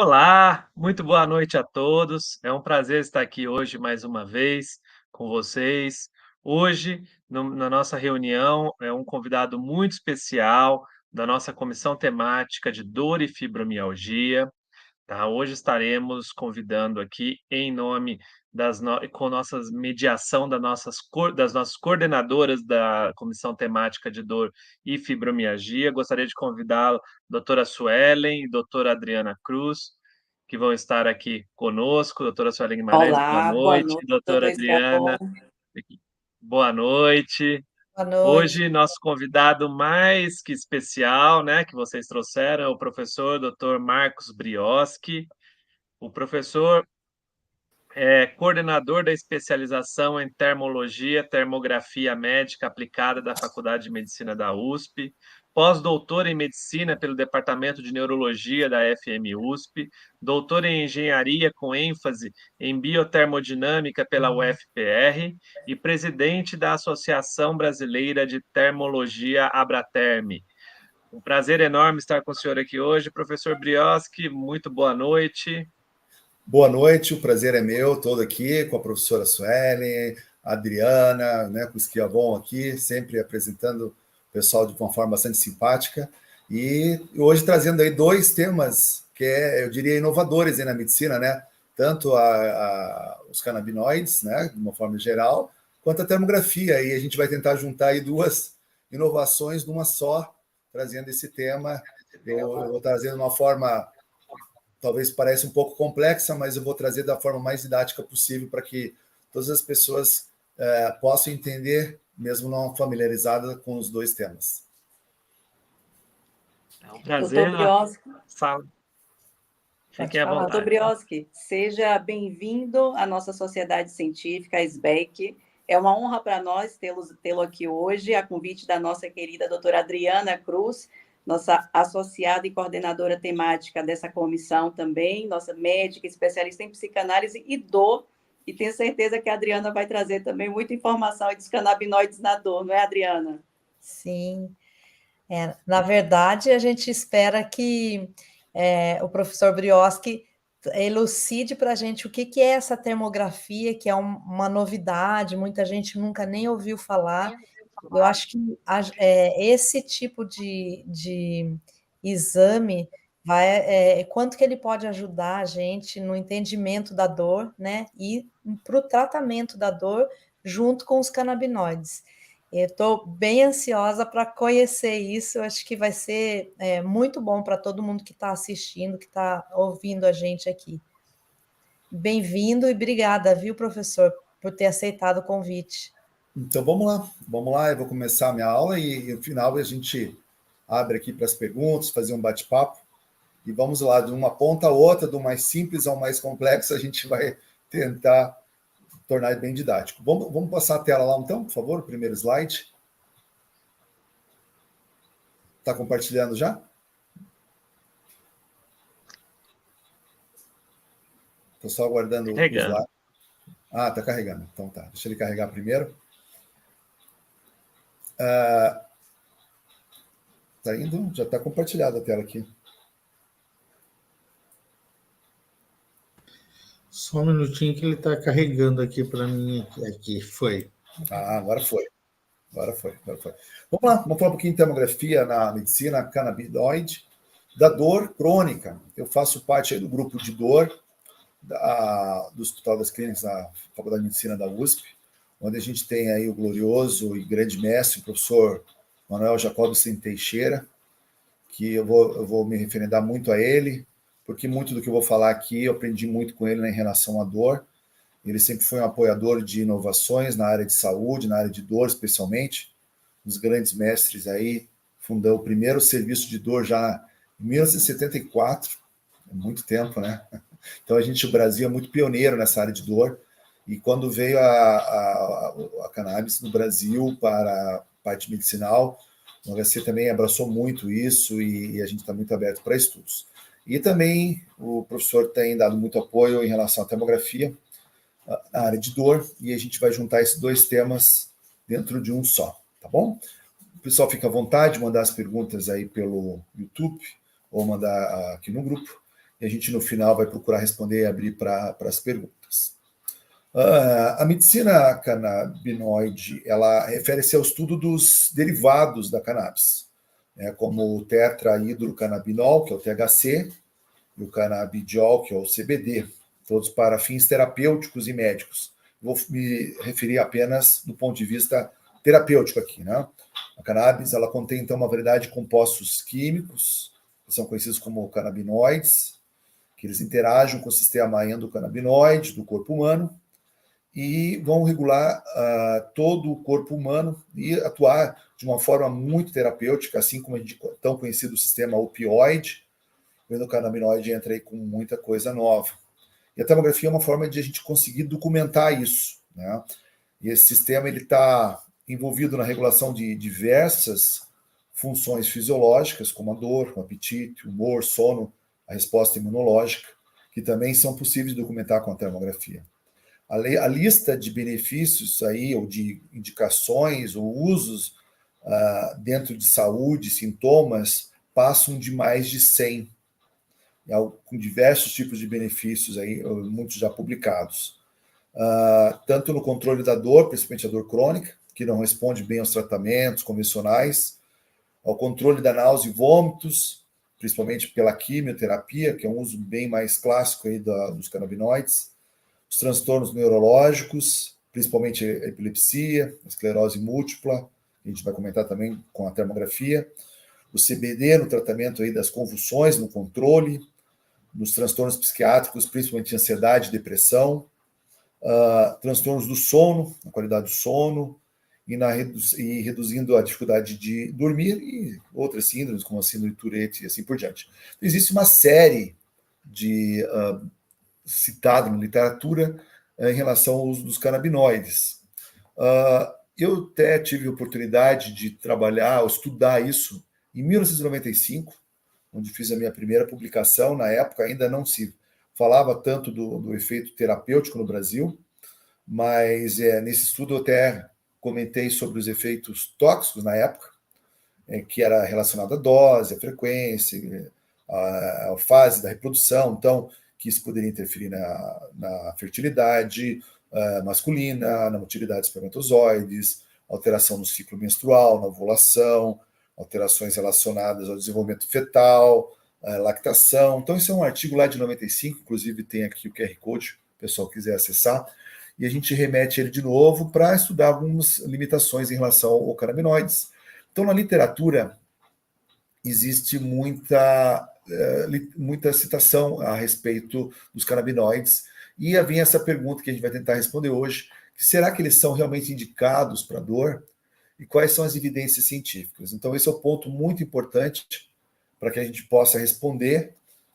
Olá, muito boa noite a todos. É um prazer estar aqui hoje mais uma vez com vocês. Hoje, na nossa reunião, é um convidado muito especial da nossa comissão temática de dor e fibromialgia. Tá, hoje estaremos convidando aqui em nome com nossas mediação das nossas coordenadoras da Comissão Temática de Dor e Fibromialgia. Gostaria de convidá-la, doutora Suelen e doutora Adriana Cruz, que vão estar aqui conosco. Doutora Suelen Guimarães, boa Olá, boa noite. noite, Doutora doutor Adriana, Escapol. boa noite. Boa noite. Hoje, nosso convidado mais que especial, né, que vocês trouxeram, é o professor Dr. Marcos Brioski. O professor é coordenador da especialização em termologia, termografia médica aplicada da Faculdade de Medicina da USP, pós-doutor em medicina pelo Departamento de Neurologia da FMUSP, doutor em engenharia com ênfase em biotermodinâmica pela UFPR e presidente da Associação Brasileira de Termologia Abraterme. Um prazer enorme estar com o senhor aqui hoje, professor Brioski, muito boa noite. Boa noite, o prazer é meu, todo aqui com a professora Suelen, a Adriana, né, com o Esquiavon aqui, sempre apresentando o pessoal de uma forma bastante simpática. E hoje trazendo aí dois temas que eu diria, inovadores aí na medicina, né? Tanto os canabinoides, né, de uma forma geral, quanto a termografia. E a gente vai tentar juntar aí duas inovações numa só, trazendo esse tema. Eu vou trazendo de uma forma talvez pareça um pouco complexa, mas eu vou trazer da forma mais didática possível para que todas as pessoas possam entender, mesmo não familiarizadas com os dois temas. É um prazer. Doutor Brioski, Fiquem à vontade. Doutor Brioski, seja bem-vindo à nossa sociedade científica, a SBEC. É uma honra para nós tê-lo aqui hoje, a convite da nossa querida doutora Adriana Cruz, nossa associada e coordenadora temática dessa comissão também, nossa médica especialista em psicanálise e dor, e tenho certeza que a Adriana vai trazer também muita informação dos canabinoides na dor, não é, Adriana? Sim. Na verdade, a gente espera que o professor Brioski elucide para a gente o que é essa termografia, que é uma novidade, muita gente nunca nem ouviu falar. Eu acho que esse tipo de exame quanto que ele pode ajudar a gente no entendimento da dor, né? E para o tratamento da dor junto com os canabinoides. Eu estou bem ansiosa para conhecer isso. Eu acho que vai ser muito bom para todo mundo que está assistindo, que está ouvindo a gente aqui. Bem-vindo e obrigada, viu, professor, por ter aceitado o convite. Então vamos lá, eu vou começar a minha aula e no final a gente abre aqui para as perguntas, fazer um bate-papo e vamos lá, de uma ponta a outra, do mais simples ao mais complexo, a gente vai tentar tornar bem didático. Vamos passar a tela lá então, por favor, o primeiro slide. Está compartilhando já? Estou só aguardando o slide. Ah, está carregando. Então tá, deixa ele carregar primeiro. Está indo? Já está compartilhada a tela aqui. Só um minutinho que ele está carregando aqui para mim. Aqui, foi. Ah, agora foi. Vamos lá, vamos falar um pouquinho de termografia na medicina canabinoide, da dor crônica. Eu faço parte aí do grupo de dor do Hospital das Clínicas da Faculdade de Medicina da USP, onde a gente tem aí o glorioso e grande mestre, o professor Manuel Jacobson Teixeira, que eu vou me referendar muito a ele, porque muito do que eu vou falar aqui eu aprendi muito com ele, né, em relação à dor. Ele sempre foi um apoiador de inovações na área de saúde, na área de dor especialmente. Um dos grandes mestres aí, fundou o primeiro serviço de dor já em 1974, é muito tempo, né? Então o Brasil é muito pioneiro nessa área de dor. E quando veio a cannabis no Brasil para a parte medicinal, o HC também abraçou muito isso e a gente está muito aberto para estudos. E também o professor tem dado muito apoio em relação à termografia, a área de dor, e a gente vai juntar esses dois temas dentro de um só, tá bom? O pessoal fica à vontade de mandar as perguntas aí pelo YouTube ou mandar aqui no grupo, e a gente, no final, vai procurar responder e abrir para as perguntas. A medicina canabinoide, ela refere-se ao estudo dos derivados da cannabis, né, como o tetrahidrocannabinol, que é o THC, e o canabidiol, que é o CBD, todos para fins terapêuticos e médicos. Vou me referir apenas do ponto de vista terapêutico aqui, né? A cannabis, ela contém, então, uma variedade de compostos químicos, que são conhecidos como canabinoides, que eles interagem com o sistema endocannabinoide do corpo humano e vão regular todo o corpo humano e atuar de uma forma muito terapêutica, assim como a gente tão conhecido o sistema opioide. O endocannabinoide entra aí com muita coisa nova. E a termografia é uma forma de a gente conseguir documentar isso, né? E esse sistema está envolvido na regulação de diversas funções fisiológicas, como a dor, o apetite, o humor, sono, a resposta imunológica, que também são possíveis de documentar com a termografia. A lista de benefícios aí, ou de indicações ou usos dentro de saúde, sintomas, passam de mais de 100, com diversos tipos de benefícios, aí, muitos já publicados. Tanto no controle da dor, principalmente a dor crônica, que não responde bem aos tratamentos convencionais, ao controle da náusea e vômitos, principalmente pela quimioterapia, que é um uso bem mais clássico aí dos canabinoides, os transtornos neurológicos, principalmente a epilepsia, a esclerose múltipla, que a gente vai comentar também com a termografia, o CBD no tratamento aí das convulsões, no controle, nos transtornos psiquiátricos, principalmente ansiedade e depressão, transtornos do sono, na qualidade do sono, e reduzindo a dificuldade de dormir e outras síndromes, como a síndrome de Tourette e assim por diante. Então, existe uma série de citada na literatura em relação ao uso dos canabinoides. Eu até tive a oportunidade de trabalhar, estudar isso em 1995, onde fiz a minha primeira publicação. Na época ainda não se falava tanto do efeito terapêutico no Brasil, mas nesse estudo eu até comentei sobre os efeitos tóxicos na época, que era relacionado à dose, à frequência, à fase da reprodução, então, que isso poderia interferir na fertilidade masculina, na motilidade de espermatozoides, alteração no ciclo menstrual, na ovulação, alterações relacionadas ao desenvolvimento fetal, lactação. Então, isso é um artigo lá de 95, inclusive tem aqui o QR Code, se o pessoal quiser acessar, e a gente remete ele de novo para estudar algumas limitações em relação ao canabinoides. Então, na literatura, existe muita citação a respeito dos canabinoides, e vem essa pergunta que a gente vai tentar responder hoje, que será que eles são realmente indicados para dor? E quais são as evidências científicas? Então, esse é um ponto muito importante para que a gente possa responder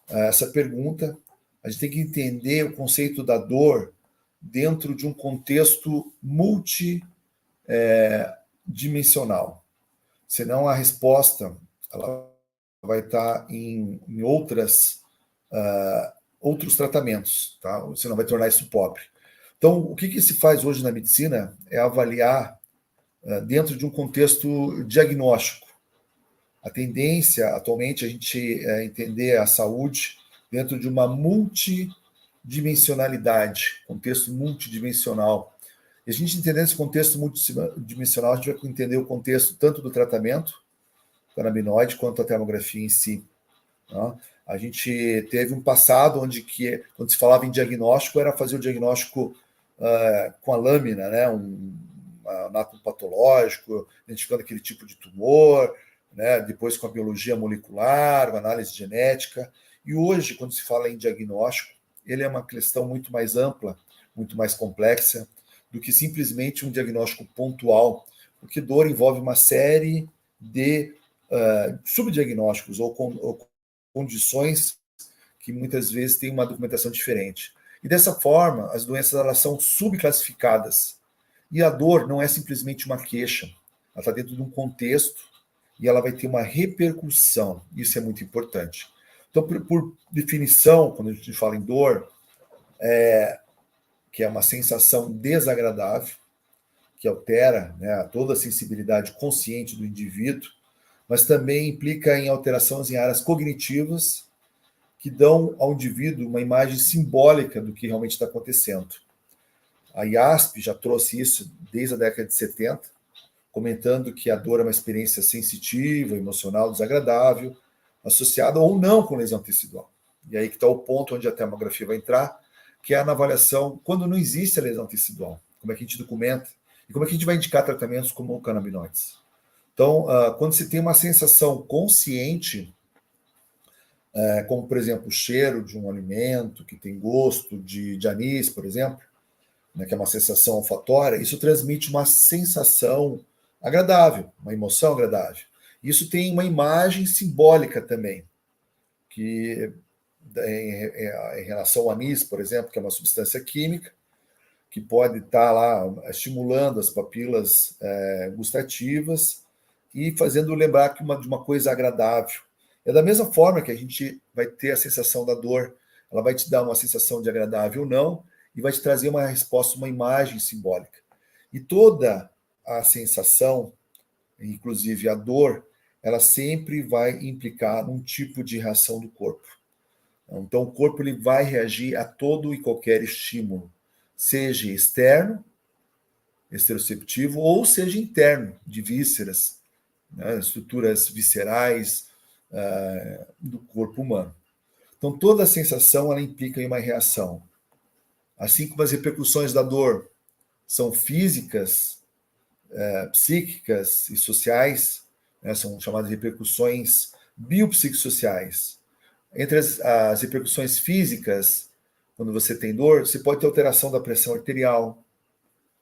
a essa pergunta. A gente tem que entender o conceito da dor dentro de um contexto multidimensional. Senão a resposta ela vai estar em outros tratamentos, tá? Você não vai tornar isso pobre. Então, o que se faz hoje na medicina é avaliar dentro de um contexto diagnóstico. A tendência, atualmente, a gente entender a saúde dentro de uma multidimensionalidade, contexto multidimensional. E a gente entendendo esse contexto multidimensional, a gente vai entender o contexto tanto do tratamento canabinoide quanto a termografia em si. Tá? A gente teve um passado onde quando se falava em diagnóstico, era fazer o diagnóstico com a lâmina, né? Um anátomo patológico, identificando aquele tipo de tumor, né? Depois com a biologia molecular, a análise genética. E hoje, quando se fala em diagnóstico, ele é uma questão muito mais ampla, muito mais complexa, do que simplesmente um diagnóstico pontual, porque dor envolve uma série de subdiagnósticos ou condições que muitas vezes têm uma documentação diferente. E dessa forma, as doenças elas são subclassificadas. E a dor não é simplesmente uma queixa, ela está dentro de um contexto e ela vai ter uma repercussão. Isso é muito importante. Então, por definição, quando a gente fala em dor, que é uma sensação desagradável, que altera, né, toda a sensibilidade consciente do indivíduo, mas também implica em alterações em áreas cognitivas, que dão ao indivíduo uma imagem simbólica do que realmente está acontecendo. A IASP já trouxe isso desde a década de 70, comentando que a dor é uma experiência sensitiva, emocional, desagradável, associada ou não com lesão tecidual. E aí que está o ponto onde a termografia vai entrar, que é na avaliação quando não existe a lesão tecidual. Como é que a gente documenta e como é que a gente vai indicar tratamentos como canabinoides. Então, quando se tem uma sensação consciente, como, por exemplo, o cheiro de um alimento que tem gosto de anis, por exemplo, né, que é uma sensação olfatória, isso transmite uma sensação agradável, uma emoção agradável. Isso tem uma imagem simbólica também, que em relação ao anis, por exemplo, que é uma substância química, que pode estar lá estimulando as papilas gustativas e fazendo lembrar de uma coisa agradável. É da mesma forma que a gente vai ter a sensação da dor, ela vai te dar uma sensação de agradável ou não, e vai te trazer uma resposta, uma imagem simbólica. E toda a sensação, inclusive a dor, ela sempre vai implicar num tipo de reação do corpo. Então, o corpo ele vai reagir a todo e qualquer estímulo, seja externo, exteroceptivo, ou seja interno, de vísceras, né, estruturas viscerais do corpo humano. Então, toda a sensação ela implica em uma reação. Assim como as repercussões da dor são físicas, psíquicas e sociais, né, são chamadas de repercussões biopsicossociais. Entre as repercussões físicas, quando você tem dor, você pode ter alteração da pressão arterial,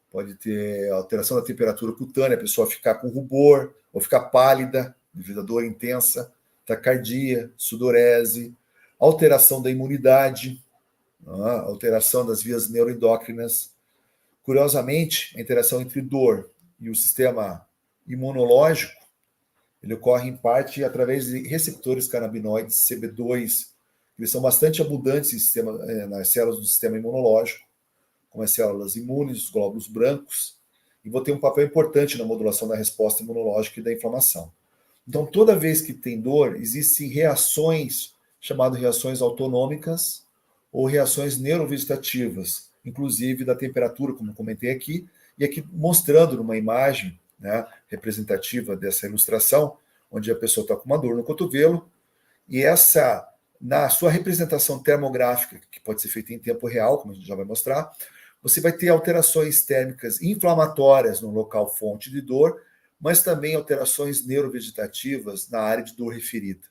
pode ter alteração da temperatura cutânea, a pessoa ficar com rubor, ou ficar pálida, devido à dor intensa, taquicardia, sudorese, alteração da imunidade, alteração das vias neuroendócrinas. Curiosamente, a interação entre dor e o sistema imunológico, ele ocorre em parte através de receptores canabinoides CB2, que eles são bastante abundantes nas células do sistema imunológico, como as células imunes, os glóbulos brancos, e vão ter um papel importante na modulação da resposta imunológica e da inflamação. Então, toda vez que tem dor, existem reações, chamadas reações autonômicas, ou reações neurovegetativas, inclusive da temperatura, como eu comentei aqui, e aqui mostrando numa imagem, né, representativa dessa ilustração, onde a pessoa está com uma dor no cotovelo, e essa, na sua representação termográfica, que pode ser feita em tempo real, como a gente já vai mostrar, você vai ter alterações térmicas inflamatórias no local fonte de dor, mas também alterações neurovegetativas na área de dor referida.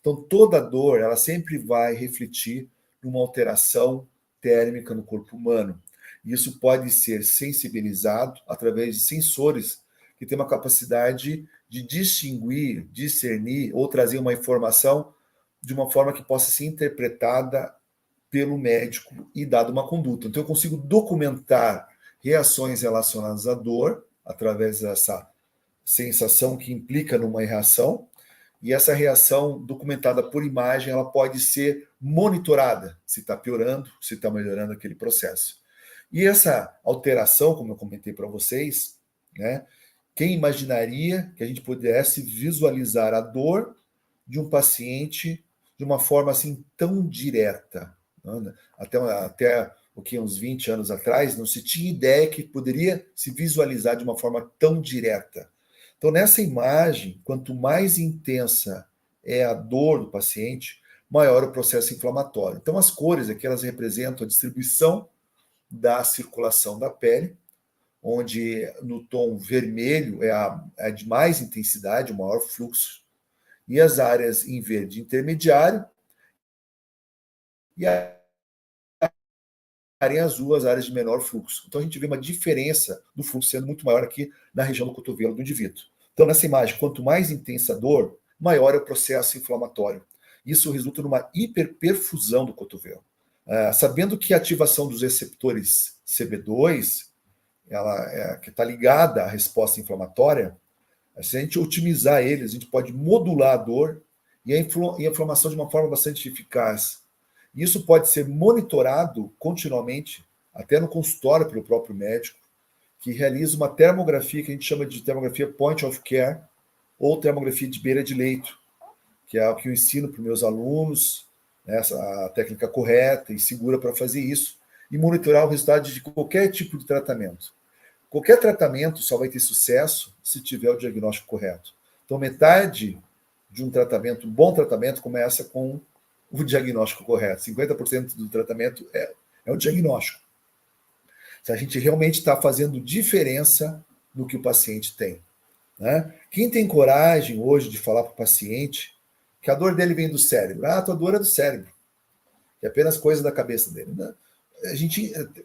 Então, toda dor, ela sempre vai refletir numa alteração térmica no corpo humano. Isso pode ser sensibilizado através de sensores que têm uma capacidade de distinguir, discernir ou trazer uma informação de uma forma que possa ser interpretada pelo médico e dada uma conduta. Então, eu consigo documentar reações relacionadas à dor através dessa sensação que implica numa reação, e essa reação documentada por imagem, ela pode ser monitorada, se está piorando, se está melhorando aquele processo. E essa alteração, como eu comentei para vocês, né, quem imaginaria que a gente pudesse visualizar a dor de um paciente de uma forma assim tão direta? Né? Até uns 20 anos atrás, não se tinha ideia que poderia se visualizar de uma forma tão direta. Então, nessa imagem, quanto mais intensa é a dor do paciente, maior o processo inflamatório. Então, as cores aqui, elas representam a distribuição da circulação da pele, onde no tom vermelho é a de mais intensidade, o maior fluxo, e as áreas em verde intermediário, e a área em azul, as áreas de menor fluxo. Então, a gente vê uma diferença do fluxo sendo muito maior aqui na região do cotovelo do indivíduo. Então, nessa imagem, quanto mais intensa a dor, maior é o processo inflamatório. Isso resulta numa hiperperfusão do cotovelo. Sabendo que a ativação dos receptores CB2, que está ligada à resposta inflamatória, se a gente otimizar eles, a gente pode modular a dor e a inflamação de uma forma bastante eficaz. Isso pode ser monitorado continuamente, até no consultório pelo próprio médico, que realiza uma termografia que a gente chama de termografia point of care, ou termografia de beira de leito, que é o que eu ensino para os meus alunos, né, a técnica correta e segura para fazer isso, e monitorar o resultado de qualquer tipo de tratamento. Qualquer tratamento só vai ter sucesso se tiver o diagnóstico correto. Então, metade de um tratamento, um bom tratamento, começa com o diagnóstico correto. 50% do tratamento é o diagnóstico. Se a gente realmente está fazendo diferença no que o paciente tem. Né? Quem tem coragem hoje de falar para o paciente que a dor dele vem do cérebro? Ah, a tua dor é do cérebro. É apenas coisa da cabeça dele. Né?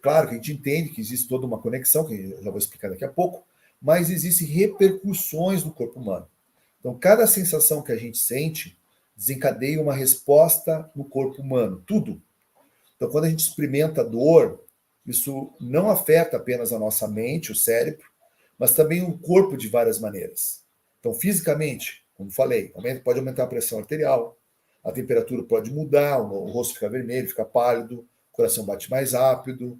Claro que a gente entende que existe toda uma conexão, que eu já vou explicar daqui a pouco, mas existem repercussões no corpo humano. Então, cada sensação que a gente sente desencadeia uma resposta no corpo humano, tudo. Então, quando a gente experimenta dor, isso não afeta apenas a nossa mente, o cérebro, mas também o corpo de várias maneiras. Então, fisicamente, como falei, pode aumentar a pressão arterial, a temperatura pode mudar, o rosto fica vermelho, fica pálido, o coração bate mais rápido,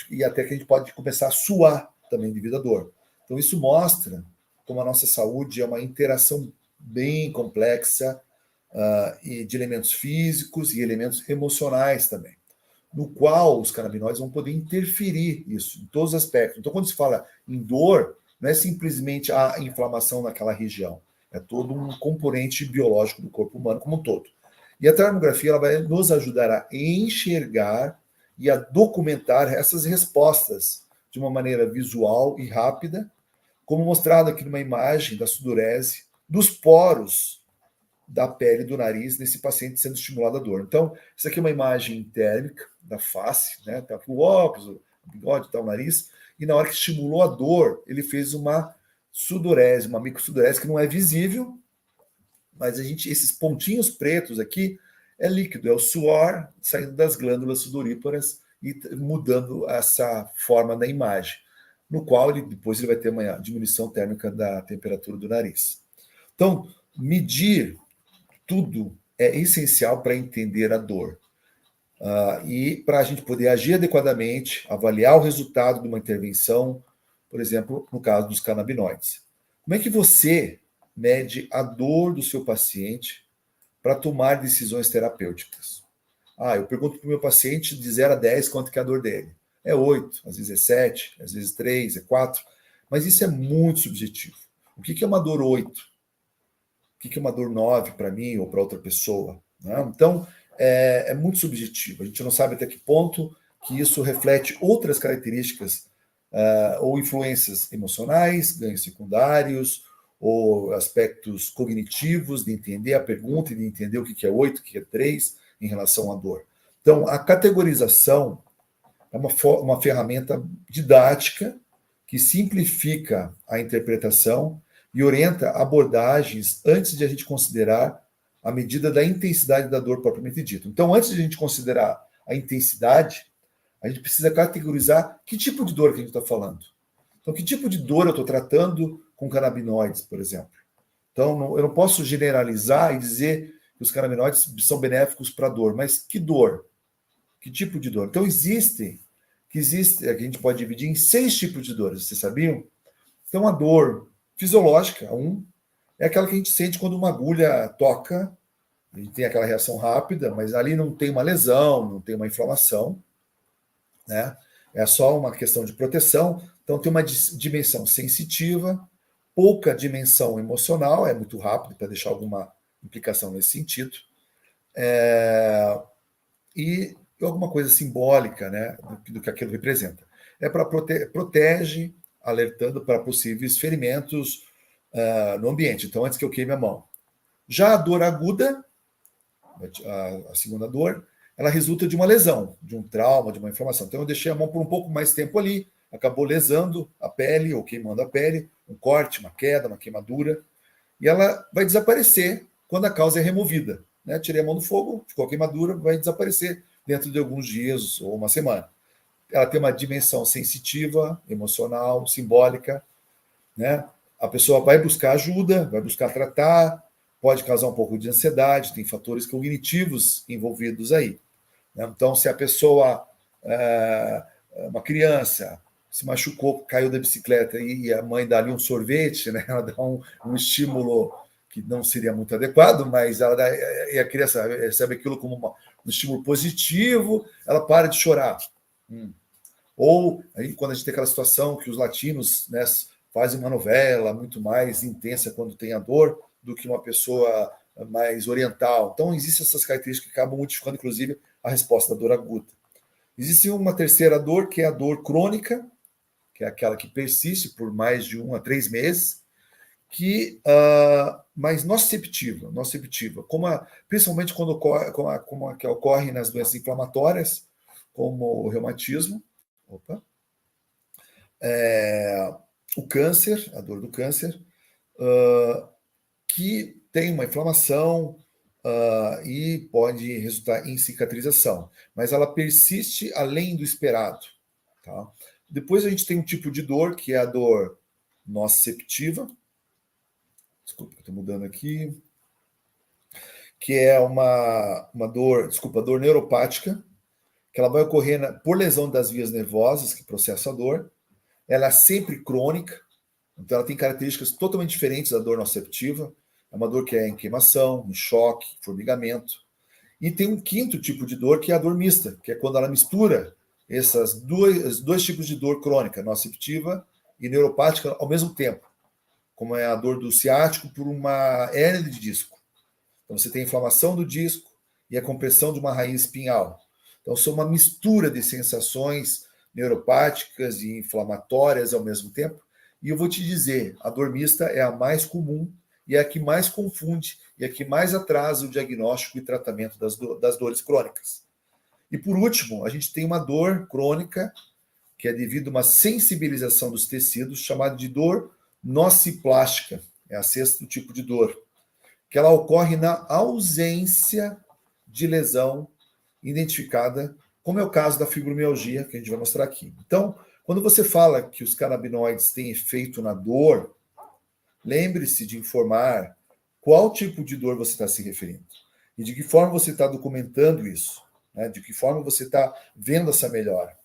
e até que a gente pode começar a suar também devido à dor. Então, isso mostra como a nossa saúde é uma interação bem complexa e de elementos físicos e elementos emocionais também, no qual os canabinoides vão poder interferir isso em todos os aspectos. Então, quando se fala em dor, não é simplesmente a inflamação naquela região, é todo um componente biológico do corpo humano como um todo. E a termografia ela vai nos ajudar a enxergar e a documentar essas respostas de uma maneira visual e rápida, como mostrado aqui numa imagem da sudorese, dos poros da pele do nariz nesse paciente sendo estimulado a dor. Então, isso aqui é uma imagem térmica da face, né? Tá aqui o óculos, o bigode, tá o nariz, e na hora que estimulou a dor, ele fez uma sudorese, uma microsudorese que não é visível, mas esses pontinhos pretos aqui é líquido, é o suor saindo das glândulas sudoríparas e mudando essa forma da imagem, no qual depois ele vai ter uma diminuição térmica da temperatura do nariz. Então, medir tudo é essencial para entender a dor. E para a gente poder agir adequadamente, avaliar o resultado de uma intervenção, por exemplo, no caso dos canabinoides. Como é que você mede a dor do seu paciente para tomar decisões terapêuticas? Eu pergunto para o meu paciente de 0 a 10 quanto que é a dor dele. É 8, às vezes é 7, às vezes 3, é 4, mas isso é muito subjetivo. O que é uma dor 8? O que é uma dor 9 para mim ou para outra pessoa? Né? Então, é muito subjetivo. A gente não sabe até que ponto que isso reflete outras características ou influências emocionais, ganhos secundários, ou aspectos cognitivos de entender a pergunta e de entender o que é 8, o que é 3 em relação à dor. Então, a categorização é uma ferramenta didática que simplifica a interpretação e orienta abordagens antes de a gente considerar a medida da intensidade da dor propriamente dita. Então, antes de a gente considerar a intensidade, a gente precisa categorizar que tipo de dor que a gente está falando. Então, que tipo de dor eu estou tratando com canabinoides, por exemplo? Então, eu não posso generalizar e dizer que os canabinoides são benéficos para a dor, mas que dor? Que tipo de dor? Então, a gente pode dividir em 6 tipos de dores, vocês sabiam? Então, a dor fisiológica, é aquela que a gente sente quando uma agulha toca, a gente tem aquela reação rápida, mas ali não tem uma lesão, não tem uma inflamação, né? É só uma questão de proteção. Então, tem uma dimensão sensitiva, pouca dimensão emocional, é muito rápido para deixar alguma implicação nesse sentido, e alguma coisa simbólica, né, do que aquilo representa. É para protege, alertando para possíveis ferimentos no ambiente. Então, antes que eu queime a mão. Já a dor aguda, a segunda dor, ela resulta de uma lesão, de um trauma, de uma inflamação. Então, eu deixei a mão por um pouco mais tempo ali, acabou lesando a pele ou queimando a pele, um corte, uma queda, uma queimadura, e ela vai desaparecer quando a causa é removida. Né? Tirei a mão do fogo, ficou a queimadura, vai desaparecer dentro de alguns dias ou uma semana. Ela tem uma dimensão sensitiva, emocional, simbólica, né? A pessoa vai buscar ajuda, vai buscar tratar, pode causar um pouco de ansiedade, tem fatores cognitivos envolvidos aí. Né? Então, se a pessoa, uma criança, se machucou, caiu da bicicleta e a mãe dá ali um sorvete, né? Ela dá um estímulo que não seria muito adequado, mas e a criança recebe aquilo como no estímulo positivo, ela para de chorar. Ou aí, quando a gente tem aquela situação que os latinos, né, fazem uma novela muito mais intensa quando tem a dor do que uma pessoa mais oriental. Então, existem essas características que acabam modificando, inclusive, a resposta da dor aguda. Existe uma terceira dor, que é a dor crônica, que é aquela que persiste por mais de 1 a 3 meses, mas nociceptiva, principalmente quando ocorre, como a que ocorre nas doenças inflamatórias, como o reumatismo, o câncer, a dor do câncer, que tem uma inflamação e pode resultar em cicatrização, mas ela persiste além do esperado. Tá? Depois a gente tem um tipo de dor, que é a dor nociceptiva, desculpa, estou mudando aqui, que é uma dor neuropática, que ela vai ocorrer por lesão das vias nervosas, que processa a dor. Ela é sempre crônica, então ela tem características totalmente diferentes da dor nociceptiva. É uma dor que é em queimação, em choque, formigamento. E tem um quinto tipo de dor, que é a dor mista, que é quando ela mistura esses dois tipos de dor crônica, nociceptiva e neuropática, ao mesmo tempo, como é a dor do ciático por uma hérnia de disco. Então você tem a inflamação do disco e a compressão de uma raiz espinhal. Então são uma mistura de sensações neuropáticas e inflamatórias ao mesmo tempo. E eu vou te dizer, a dor mista é a mais comum e é a que mais confunde e é a que mais atrasa o diagnóstico e tratamento das dores crônicas. E por último, a gente tem uma dor crônica que é devido a uma sensibilização dos tecidos, chamada de dor nociplástica, é a sexto tipo de dor, que ela ocorre na ausência de lesão identificada, como é o caso da fibromialgia, que a gente vai mostrar aqui. Então, quando você fala que os canabinoides têm efeito na dor, lembre-se de informar qual tipo de dor você está se referindo e de que forma você está documentando isso, né? De que forma você está vendo essa melhora.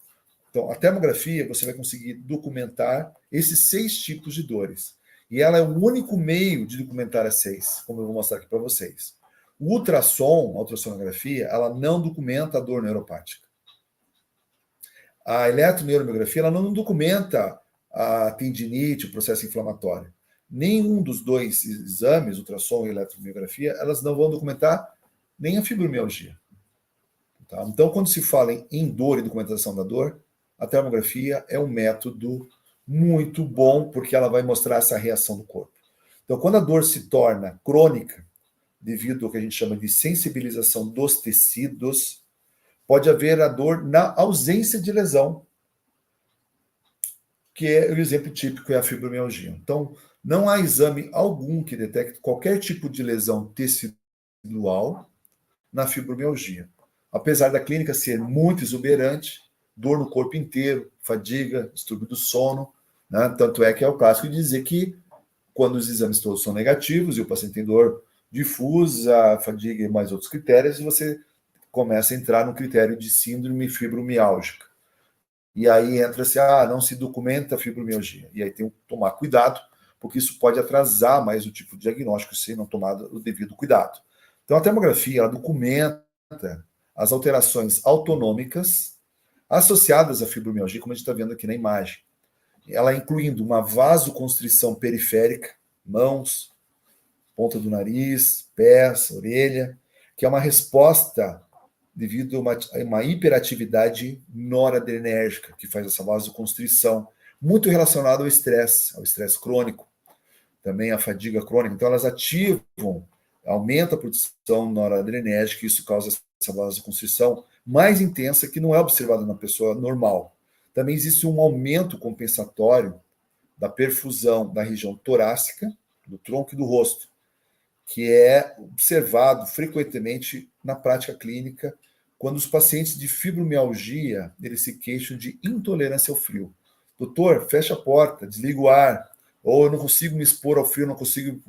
Então, a termografia, você vai conseguir documentar esses 6 tipos de dores. E ela é o único meio de documentar as 6, como eu vou mostrar aqui para vocês. O ultrassom, a ultrassonografia, ela não documenta a dor neuropática. A eletroneuromiografia, ela não documenta a tendinite, o processo inflamatório. Nenhum dos dois exames, ultrassom e eletromiografia, elas não vão documentar nem a fibromialgia. Tá? Então, quando se fala em dor e documentação da dor, a termografia é um método muito bom, porque ela vai mostrar essa reação do corpo. Então, quando a dor se torna crônica, devido ao que a gente chama de sensibilização dos tecidos, pode haver a dor na ausência de lesão, que é o exemplo típico, é a fibromialgia. Então, não há exame algum que detecte qualquer tipo de lesão tecidual na fibromialgia. Apesar da clínica ser muito exuberante, dor no corpo inteiro, fadiga, distúrbio do sono, né? Tanto é que é o clássico de dizer que quando os exames todos são negativos e o paciente tem dor difusa, fadiga e mais outros critérios, você começa a entrar no critério de síndrome fibromiálgica. E aí entra-se, não se documenta a fibromialgia. E aí tem que tomar cuidado, porque isso pode atrasar mais o tipo de diagnóstico se não tomado o devido cuidado. Então, a termografia, ela documenta as alterações autonômicas associadas à fibromialgia, como a gente está vendo aqui na imagem. Ela incluindo uma vasoconstrição periférica, mãos, ponta do nariz, pés, orelha, que é uma resposta devido a uma hiperatividade noradrenérgica, que faz essa vasoconstrição, muito relacionada ao estresse crônico, também a fadiga crônica. Então, elas ativam, aumenta a produção noradrenérgica, e isso causa essa vasoconstrição mais intensa, que não é observada na pessoa normal. Também existe um aumento compensatório da perfusão da região torácica, do tronco e do rosto, que é observado frequentemente na prática clínica quando os pacientes de fibromialgia, eles se queixam de intolerância ao frio. Doutor, fecha a porta, desliga o ar, ou eu não consigo me expor ao frio, não consigo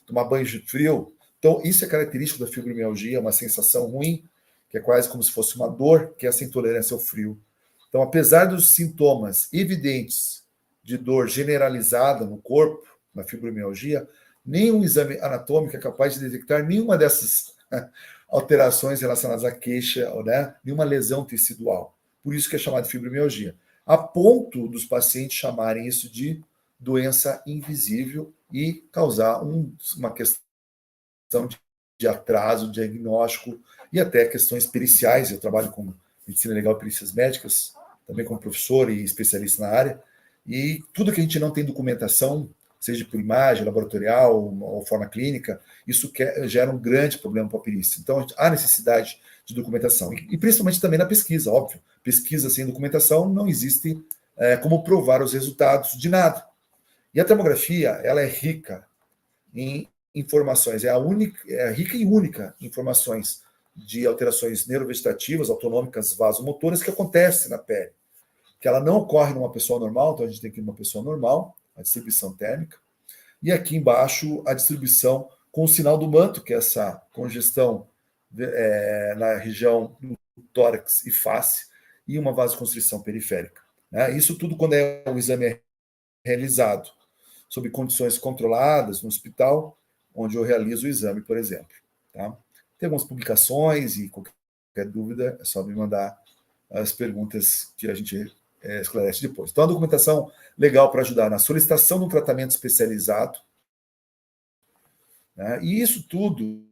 tomar banho de frio. Então, isso é característico da fibromialgia, uma sensação ruim, que é quase como se fosse uma dor, que é essa intolerância ao frio. Então, apesar dos sintomas evidentes de dor generalizada no corpo, na fibromialgia, nenhum exame anatômico é capaz de detectar nenhuma dessas alterações relacionadas à queixa, né, de uma lesão tecidual. Por isso que é chamado de fibromialgia. A ponto dos pacientes chamarem isso de doença invisível e causar uma questão de atraso diagnóstico e até questões periciais. Eu trabalho com medicina legal e perícias médicas, também como professor e especialista na área, e tudo que a gente não tem documentação, seja por imagem, laboratorial ou forma clínica, isso gera um grande problema para a perícia. Então, há necessidade de documentação. E principalmente também na pesquisa, óbvio. Pesquisa sem documentação não existe como provar os resultados de nada. E a termografia, ela é rica em informações, é rica e única em informações de alterações neurovegetativas, autonômicas, vasomotoras que acontecem na pele. Que ela não ocorre numa pessoa normal, então a gente tem que ir numa pessoa normal, a distribuição térmica. E aqui embaixo, a distribuição com o sinal do manto, que é essa congestão na região do tórax e face, e uma vasoconstrição periférica. Né? Isso tudo quando o exame é realizado sob condições controladas no hospital, onde eu realizo o exame, por exemplo. Tá? Tem algumas publicações e qualquer dúvida é só me mandar as perguntas que a gente esclarece depois. Então, a documentação legal para ajudar na solicitação de um tratamento especializado, né? E isso tudo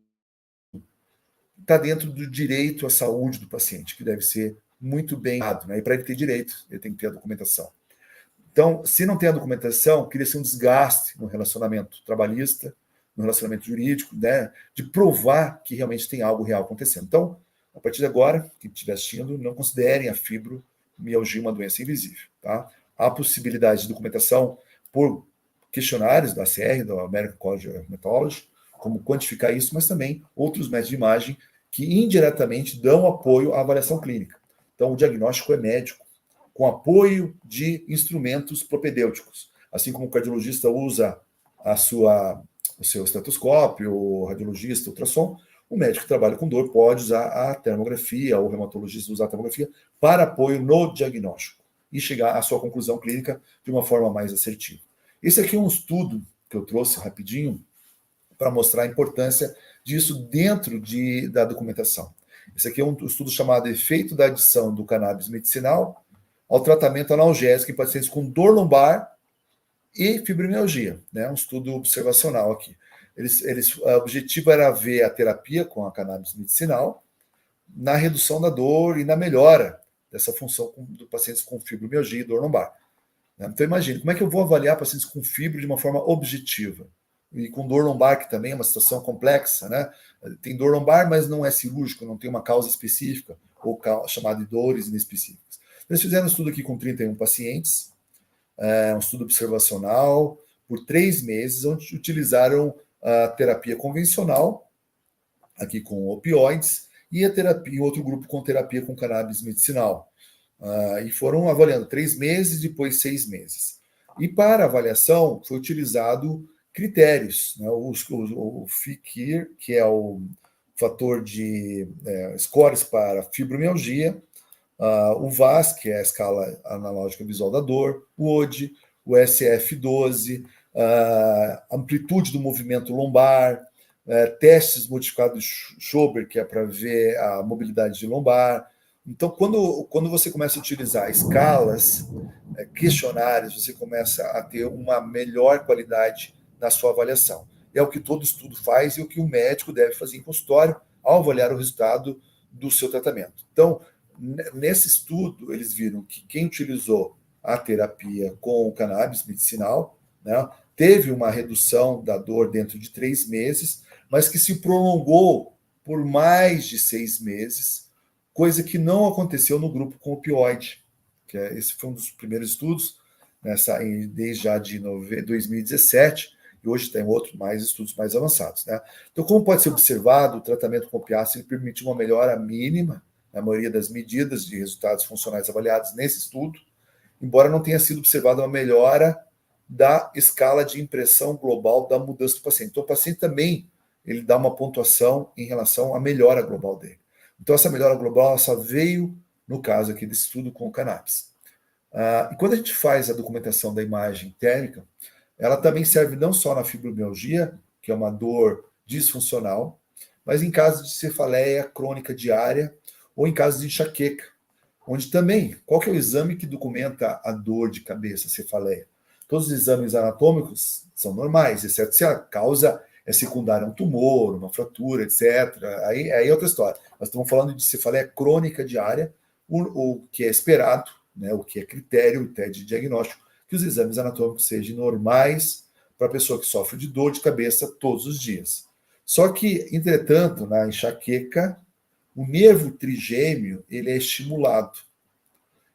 está dentro do direito à saúde do paciente, que deve ser muito bem dado, né? E para ele ter direito, ele tem que ter a documentação. Então, se não tem a documentação, cria-se um desgaste no relacionamento trabalhista, no relacionamento jurídico, né? De provar que realmente tem algo real acontecendo. Então, a partir de agora, quem estiver assistindo, não considerem a fibromialgia uma doença invisível. Tá? Há possibilidade de documentação por questionários da ACR, da American College of Rheumatology, como quantificar isso, mas também outros métodos de imagem que indiretamente dão apoio à avaliação clínica. Então, o diagnóstico é médico, com apoio de instrumentos propedêuticos. Assim como o cardiologista usa o seu estetoscópio, o radiologista, o ultrassom, o médico que trabalha com dor pode usar a termografia, ou o reumatologista usar a termografia para apoio no diagnóstico e chegar à sua conclusão clínica de uma forma mais assertiva. Esse aqui é um estudo que eu trouxe rapidinho para mostrar a importância disso dentro da documentação. Esse aqui é um estudo chamado Efeito da adição do cannabis medicinal ao tratamento analgésico em pacientes com dor lombar e fibromialgia, né? Um estudo observacional aqui. O objetivo era ver a terapia com a cannabis medicinal na redução da dor e na melhora dessa função do pacientes com fibromialgia e dor lombar. Então, imagine, como é que eu vou avaliar pacientes com fibro de uma forma objetiva? E com dor lombar, que também é uma situação complexa, né? Tem dor lombar, mas não é cirúrgico, não tem uma causa específica, ou chamada de dores inespecíficas. Eles fizeram um estudo aqui com 31 pacientes, um estudo observacional, por 3 meses, onde utilizaram a terapia convencional, aqui com opioides, e a terapia, outro grupo com terapia com cannabis medicinal. E foram avaliando 3 meses, depois 6 meses. E para avaliação foi utilizado critérios, né? O FICIR, que é o fator de scores para fibromialgia, o VAS, que é a escala analógica visual da dor, o ODE, o SF-12, amplitude do movimento lombar, testes modificados de Schober, que é para ver a mobilidade de lombar. Então, quando você começa a utilizar escalas, questionários, você começa a ter uma melhor qualidade na sua avaliação. É o que todo estudo faz e o que o médico deve fazer em consultório ao avaliar o resultado do seu tratamento. Então, nesse estudo, eles viram que quem utilizou a terapia com o cannabis medicinal, né, teve uma redução da dor dentro de 3 meses, mas que se prolongou por mais de 6 meses, coisa que não aconteceu no grupo com opioide. Esse foi um dos primeiros estudos, desde já de 2017, e hoje tem mais estudos mais avançados. Né? Então, como pode ser observado, o tratamento com opiáceo permitiu uma melhora mínima na maioria das medidas de resultados funcionais avaliados nesse estudo, embora não tenha sido observada uma melhora da escala de impressão global da mudança do paciente. Então, o paciente também ele dá uma pontuação em relação à melhora global dele. Então, essa melhora global só veio no caso aqui desse estudo com o cannabis. E quando a gente faz a documentação da imagem térmica, ela também serve não só na fibromialgia, que é uma dor disfuncional, mas em caso de cefaleia crônica diária ou em caso de enxaqueca, onde também, qual que é o exame que documenta a dor de cabeça, a cefaleia? Todos os exames anatômicos são normais, exceto se a causa é secundária a um tumor, uma fratura, etc. Aí é outra história. Nós estamos falando de cefaleia crônica diária, o que é esperado, né, o que é critério até de diagnóstico, que os exames anatômicos sejam normais para a pessoa que sofre de dor de cabeça todos os dias. Só que, entretanto, na enxaqueca, o nervo trigêmeo ele é estimulado.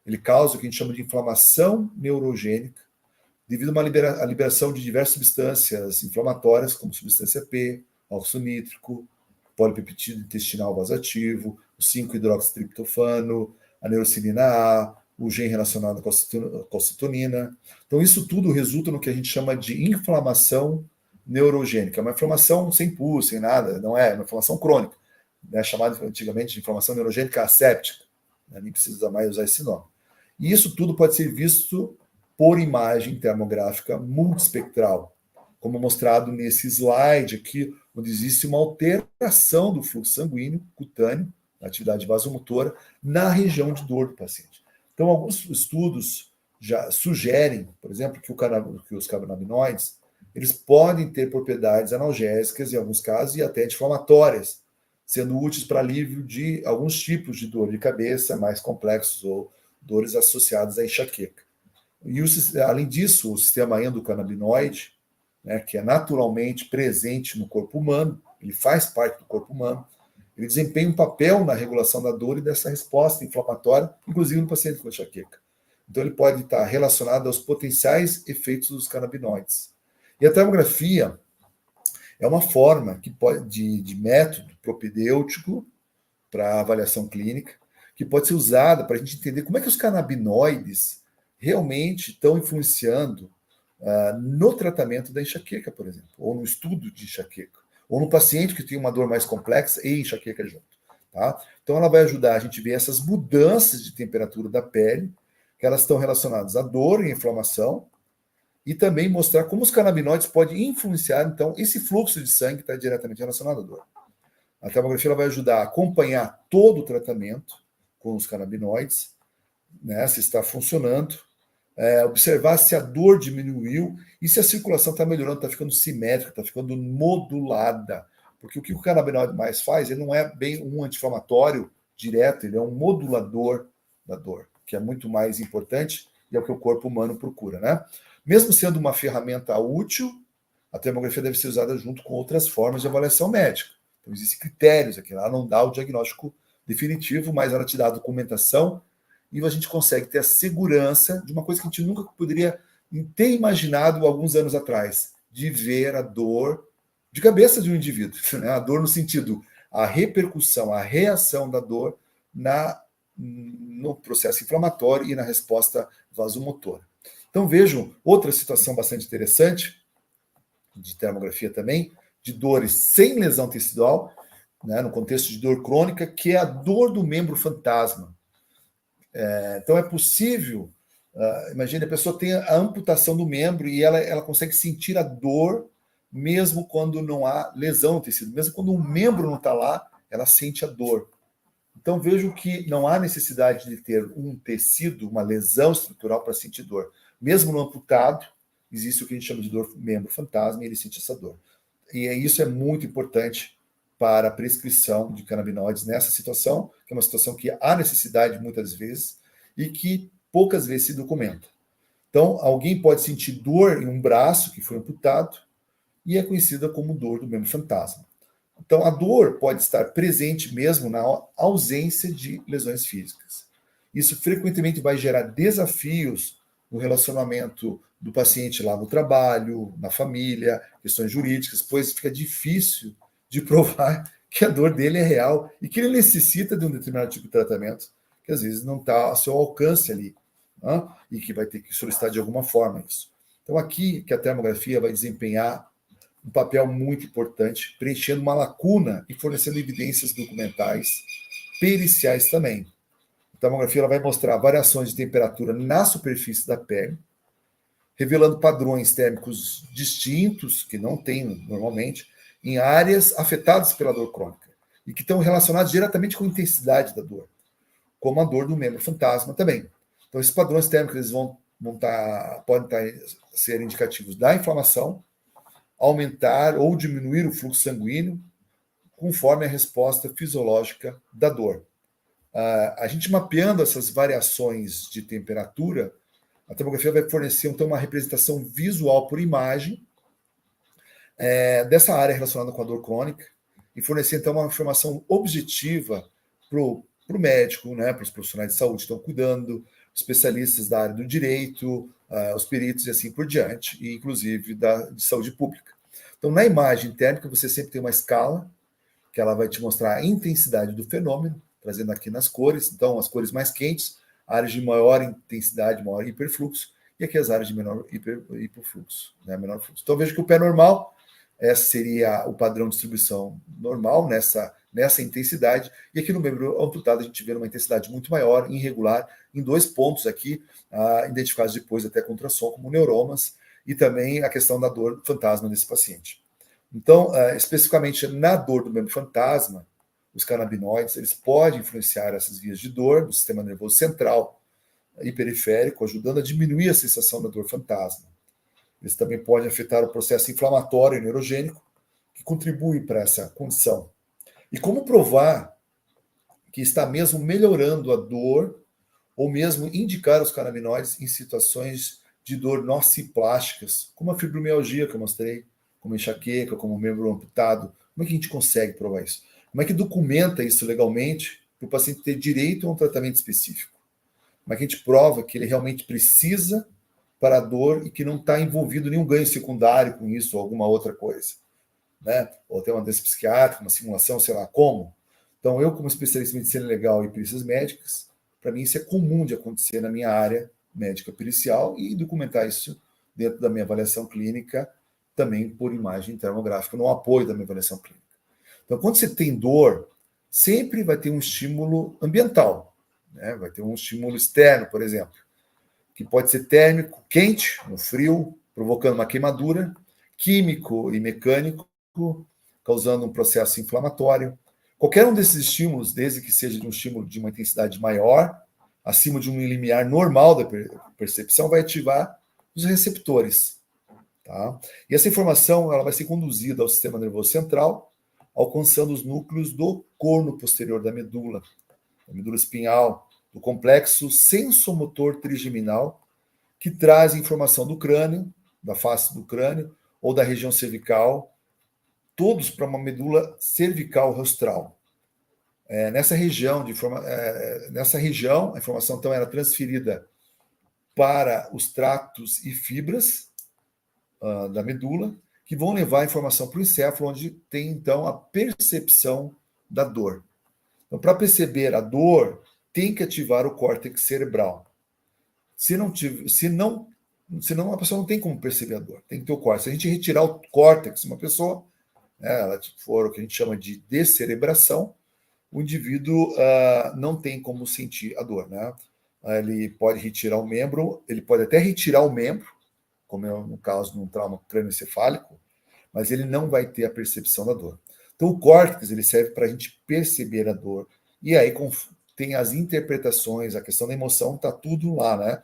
Ele causa o que a gente chama de inflamação neurogênica, devido a uma liberação de diversas substâncias inflamatórias, como substância P, óxido nítrico, polipeptídeo intestinal vasativo, o 5-hidroxitriptofano, a neurocinina A, o gene relacionado com a calcitonina. Então, isso tudo resulta no que a gente chama de inflamação neurogênica. É uma inflamação sem pulso, sem nada, não é uma inflamação crônica, né, chamada antigamente de inflamação neurogênica asséptica. Nem precisa mais usar esse nome. E isso tudo pode ser visto por imagem termográfica multiespectral, como mostrado nesse slide aqui, onde existe uma alteração do fluxo sanguíneo cutâneo, na atividade vasomotora, na região de dor do paciente. Então, alguns estudos já sugerem, por exemplo, que os canabinoides eles podem ter propriedades analgésicas, em alguns casos, e até anti-inflamatórias, sendo úteis para alívio de alguns tipos de dor de cabeça mais complexos ou dores associadas à enxaqueca. E, além disso, o sistema endocannabinoide, né, que é naturalmente presente no corpo humano, ele faz parte do corpo humano, ele desempenha um papel na regulação da dor e dessa resposta inflamatória, inclusive no paciente com enxaqueca. Então, ele pode estar relacionado aos potenciais efeitos dos canabinoides. E a termografia é uma forma de método propedêutico para avaliação clínica, que pode ser usada para a gente entender como é que os canabinoides realmente estão influenciando no tratamento da enxaqueca, por exemplo, ou no estudo de enxaqueca, ou no paciente que tem uma dor mais complexa e enxaqueca junto. Tá? Então, ela vai ajudar a gente a ver essas mudanças de temperatura da pele, que elas estão relacionadas à dor e inflamação, e também mostrar como os canabinoides podem influenciar, então, esse fluxo de sangue que está diretamente relacionado à dor. A termografia ela vai ajudar a acompanhar todo o tratamento com os canabinoides, né, se está funcionando, observar se a dor diminuiu e se a circulação está melhorando, está ficando simétrica, está ficando modulada. Porque o que o canabinoide mais faz, ele não é bem um anti-inflamatório direto, ele é um modulador da dor, que é muito mais importante e é o que o corpo humano procura, né? Mesmo sendo uma ferramenta útil, a termografia deve ser usada junto com outras formas de avaliação médica. Então, existem critérios aqui, ela não dá o diagnóstico definitivo, mas ela te dá a documentação e a gente consegue ter a segurança de uma coisa que a gente nunca poderia ter imaginado alguns anos atrás, de ver a dor de cabeça de um indivíduo, né? A dor no sentido, a repercussão, a reação da dor no processo inflamatório e na resposta vasomotora. Então vejam outra situação bastante interessante, de termografia também, de dores sem lesão tecidual, né, no contexto de dor crônica, que é a dor do membro fantasma. Então é possível, imagine a pessoa tem a amputação do membro e ela consegue sentir a dor mesmo quando não há lesão no tecido, mesmo quando um membro não está lá, ela sente a dor. Então vejo que não há necessidade de ter um tecido, uma lesão estrutural para sentir dor. Mesmo no amputado, existe o que a gente chama de dor membro fantasma e ele sente essa dor. E isso é muito importante para a prescrição de canabinoides nessa situação, que é uma situação que há necessidade muitas vezes e que poucas vezes se documenta. Então, alguém pode sentir dor em um braço que foi amputado e é conhecida como dor do membro fantasma. Então, a dor pode estar presente mesmo na ausência de lesões físicas. Isso frequentemente vai gerar desafios no relacionamento do paciente lá no trabalho, na família, questões jurídicas, pois fica difícil de provar que a dor dele é real e que ele necessita de um determinado tipo de tratamento, que às vezes não está ao seu alcance ali, né? E que vai ter que solicitar de alguma forma isso. Então, aqui que a termografia vai desempenhar um papel muito importante, preenchendo uma lacuna e fornecendo evidências documentais, periciais também. A termografia ela vai mostrar variações de temperatura na superfície da pele, revelando padrões térmicos distintos, que não tem normalmente, em áreas afetadas pela dor crônica. e que estão relacionados diretamente com a intensidade da dor, como a dor do membro fantasma também. Então, esses padrões térmicos eles podem ser indicativos da inflamação, aumentar ou diminuir o fluxo sanguíneo, conforme a resposta fisiológica da dor. A gente mapeando essas variações de temperatura, a termografia vai fornecer, então, uma representação visual por imagem dessa área relacionada com a dor crônica e fornecer, então, uma informação objetiva para o médico, né, para os profissionais de saúde que estão cuidando, especialistas da área do direito, os peritos e assim por diante, e inclusive de saúde pública. Então, na imagem térmica, você sempre tem uma escala, que ela vai te mostrar a intensidade do fenômeno, trazendo aqui nas cores, então, as cores mais quentes, áreas de maior intensidade, maior hiperfluxo, e aqui as áreas de menor hiperfluxo, né, menor fluxo. Então, veja que o pé normal, esse seria o padrão de distribuição normal nessa intensidade, e aqui no membro amputado a gente vê uma intensidade muito maior, irregular, em 2 pontos aqui, identificados depois até com ultrassom, como neuromas, e também a questão da dor fantasma nesse paciente. Então, especificamente na dor do membro fantasma, os canabinoides, eles podem influenciar essas vias de dor do sistema nervoso central e periférico, ajudando a diminuir a sensação da dor fantasma. Eles também podem afetar o processo inflamatório e neurogênico, que contribui para essa condição. E como provar que está mesmo melhorando a dor, ou mesmo indicar os canabinoides em situações de dor nociplásticas, como a fibromialgia que eu mostrei, como enxaqueca, como membro amputado? Como é que a gente consegue provar isso? Como é que documenta isso legalmente para o paciente ter direito a um tratamento específico? Como é que a gente prova que ele realmente precisa para a dor e que não está envolvido nenhum ganho secundário com isso ou alguma outra coisa? Né? Ou tem uma doença psiquiátrica, uma simulação, sei lá como. Então, eu, como especialista em medicina legal e perícias médicas, para mim isso é comum de acontecer na minha área médica pericial e documentar isso dentro da minha avaliação clínica, também por imagem termográfica, no apoio da minha avaliação clínica. Então, quando você tem dor, sempre vai ter um estímulo ambiental, né? Vai ter um estímulo externo, por exemplo, que pode ser térmico, quente, no frio, provocando uma queimadura, químico e mecânico, causando um processo inflamatório. Qualquer um desses estímulos, desde que seja de um estímulo de uma intensidade maior, acima de um limiar normal da percepção, vai ativar os receptores. Tá? E essa informação ela vai ser conduzida ao sistema nervoso central, alcançando os núcleos do corno posterior da medula espinhal, do complexo sensomotor trigeminal, que traz informação do crânio, da face do crânio, ou da região cervical, todos para uma medula cervical rostral. Nessa região, a informação então era transferida para os tratos e fibras da medula, que vão levar a informação para o encéfalo, onde tem, então, a percepção da dor. Então, para perceber a dor, tem que ativar o córtex cerebral. Senão a pessoa não tem como perceber a dor, tem que ter o córtex. Se a gente retirar o córtex, uma pessoa, ela for o que a gente chama de descerebração, o indivíduo não tem como sentir a dor. Né? Ele pode retirar o membro, ele pode até retirar o membro, como é no caso de um trauma crânioencefálico, mas ele não vai ter a percepção da dor. Então, o córtex ele serve para a gente perceber a dor. E aí tem as interpretações, a questão da emoção, está tudo lá, né?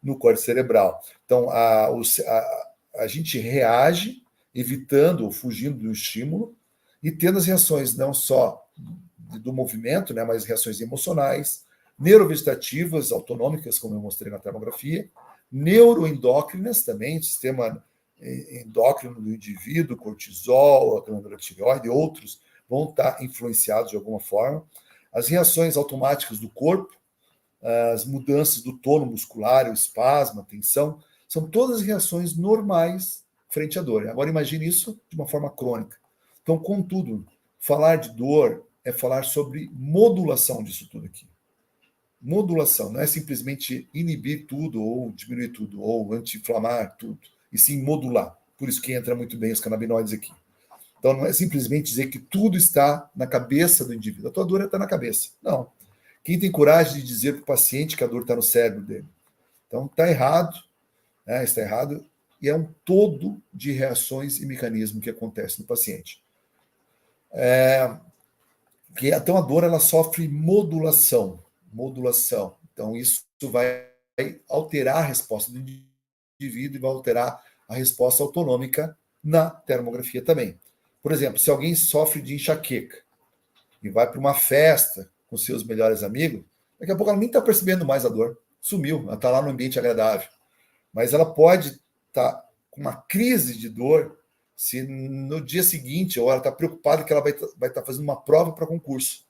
No córtex cerebral. Então, a gente reage evitando ou fugindo do estímulo e tendo as reações não só do movimento, né, mas reações emocionais, neurovegetativas, autonômicas, como eu mostrei na termografia, neuroendócrinas também, sistema endócrino do indivíduo, cortisol, a glândula tireoide e outros vão estar influenciados de alguma forma. As reações automáticas do corpo, as mudanças do tono muscular, o espasmo, a tensão, são todas reações normais frente à dor. Agora imagine isso de uma forma crônica. Então, contudo, falar de dor é falar sobre modulação disso tudo aqui. Modulação, não é simplesmente inibir tudo, ou diminuir tudo, ou anti-inflamar tudo, e sim modular. Por isso que entra muito bem os canabinoides aqui. Então, não é simplesmente dizer que tudo está na cabeça do indivíduo. A tua dor está na cabeça. Não. Quem tem coragem de dizer para o paciente que a dor está no cérebro dele? Então, está errado, né? Está errado, e é um todo de reações e mecanismos que acontece no paciente. Então, a dor ela sofre modulação. Então, isso vai alterar a resposta do indivíduo e vai alterar a resposta autonômica na termografia também. Por exemplo, se alguém sofre de enxaqueca e vai para uma festa com seus melhores amigos, daqui a pouco ela nem está percebendo mais a dor. Sumiu, ela está lá no ambiente agradável. Mas ela pode estar com uma crise de dor se no dia seguinte, ou ela está preocupada que ela vai estar fazendo uma prova para concurso.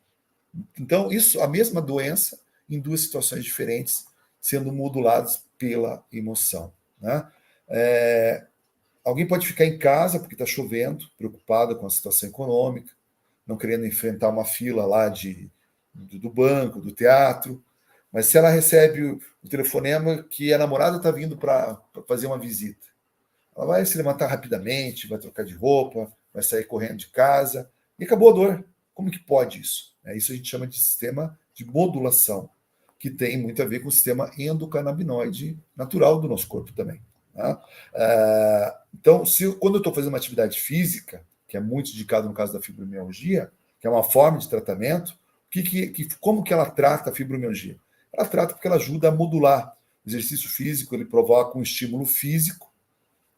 Então, isso, a mesma doença, em duas situações diferentes, sendo moduladas pela emoção. Né? Alguém pode ficar em casa porque está chovendo, preocupado com a situação econômica, não querendo enfrentar uma fila lá do banco, do teatro, mas se ela recebe o telefonema que a namorada está vindo para fazer uma visita, ela vai se levantar rapidamente, vai trocar de roupa, vai sair correndo de casa, e acabou a dor. Como que pode isso? Isso a gente chama de sistema de modulação, que tem muito a ver com o sistema endocannabinoide natural do nosso corpo também. Tá? Então, quando eu estou fazendo uma atividade física, que é muito indicado no caso da fibromialgia, que é uma forma de tratamento, como que ela trata a fibromialgia? Ela trata porque ela ajuda a modular. O exercício físico, ele provoca um estímulo físico,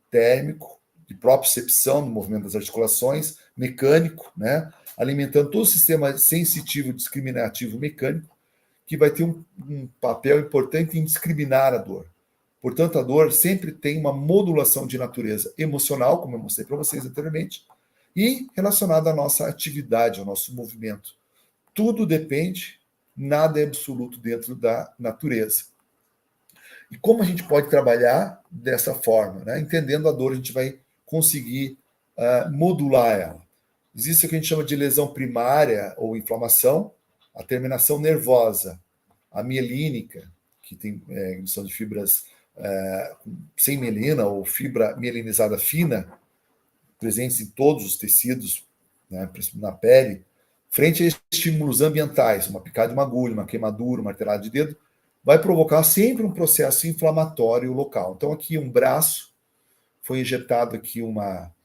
térmico, de propriocepção no movimento das articulações, mecânico, né? Alimentando todo o sistema sensitivo discriminativo mecânico, que vai ter um papel importante em discriminar a dor. Portanto, a dor sempre tem uma modulação de natureza emocional, como eu mostrei para vocês anteriormente, e relacionada à nossa atividade, ao nosso movimento. Tudo depende, nada é absoluto dentro da natureza. E como a gente pode trabalhar dessa forma? Né? Entendendo a dor, a gente vai conseguir modular ela. Existe o que a gente chama de lesão primária ou inflamação, a terminação nervosa, a mielínica, que tem indução de fibras sem mielina ou fibra mielinizada fina, presentes em todos os tecidos, né, na pele, frente a estímulos ambientais, uma picada de uma agulha, uma queimadura, uma martelada de dedo, vai provocar sempre um processo inflamatório local. Então, aqui um braço, foi injetado aqui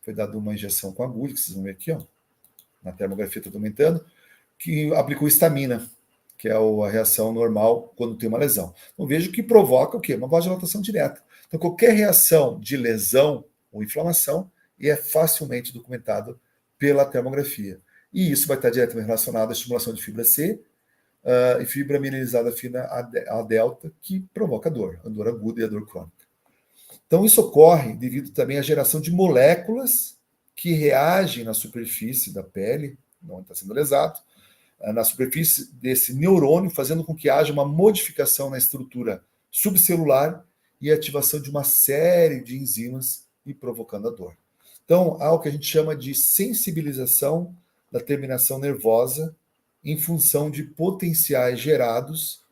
foi dada uma injeção com agulha, que vocês vão ver aqui, ó, na termografia está aumentando, que aplicou histamina, que é a reação normal quando tem uma lesão. Então, vejo que provoca o quê? Uma vasodilatação direta. Então, qualquer reação de lesão ou inflamação é facilmente documentado pela termografia. E isso vai estar diretamente relacionado à estimulação de fibra C e fibra mielinizada fina, a delta, que provoca a dor aguda e a dor crônica. Então, isso ocorre devido também à geração de moléculas que reagem na superfície da pele, onde está sendo lesado, na superfície desse neurônio, fazendo com que haja uma modificação na estrutura subcelular e ativação de uma série de enzimas e provocando a dor. Então, há o que a gente chama de sensibilização da terminação nervosa em função de potenciais gerados,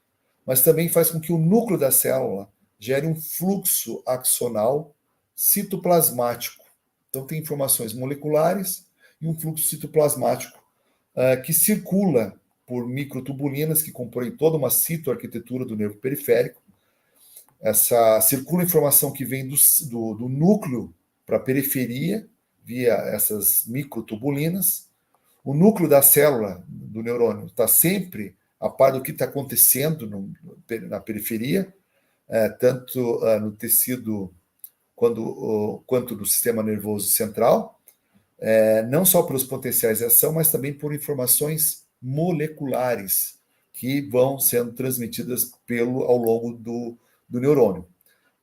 mas também faz com que o núcleo da célula gere um fluxo axonal citoplasmático. Então, tem informações moleculares e um fluxo citoplasmático que circula por microtubulinas que compõem toda uma citoarquitetura do nervo periférico. Circula informação que vem do núcleo para a periferia, via essas microtubulinas. O núcleo da célula do neurônio está sempre a par do que está acontecendo na periferia, tanto no tecido quanto no sistema nervoso central, não só pelos potenciais de ação, mas também por informações moleculares que vão sendo transmitidas ao longo do neurônio.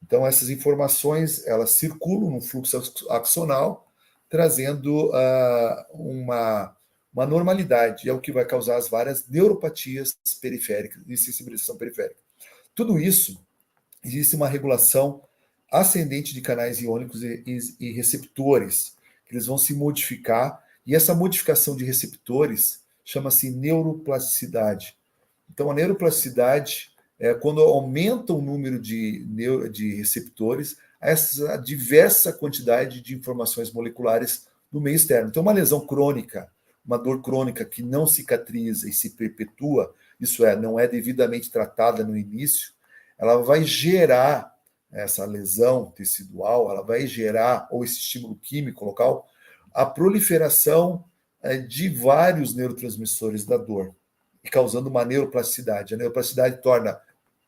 Então, essas informações, elas circulam no fluxo axonal, trazendo uma normalidade, é o que vai causar as várias neuropatias periféricas e sensibilização periférica. Tudo isso, existe uma regulação ascendente de canais iônicos e receptores, que eles vão se modificar, e essa modificação de receptores chama-se neuroplasticidade. Então, a neuroplasticidade é quando aumenta o número de receptores, essa diversa quantidade de informações moleculares no meio externo. Então, uma lesão crônica, uma dor crônica que não cicatriza e se perpetua, isso não é devidamente tratada no início, ela vai gerar essa lesão tecidual, ela vai gerar, ou esse estímulo químico local, a proliferação de vários neurotransmissores da dor, e causando uma neuroplasticidade. A neuroplasticidade torna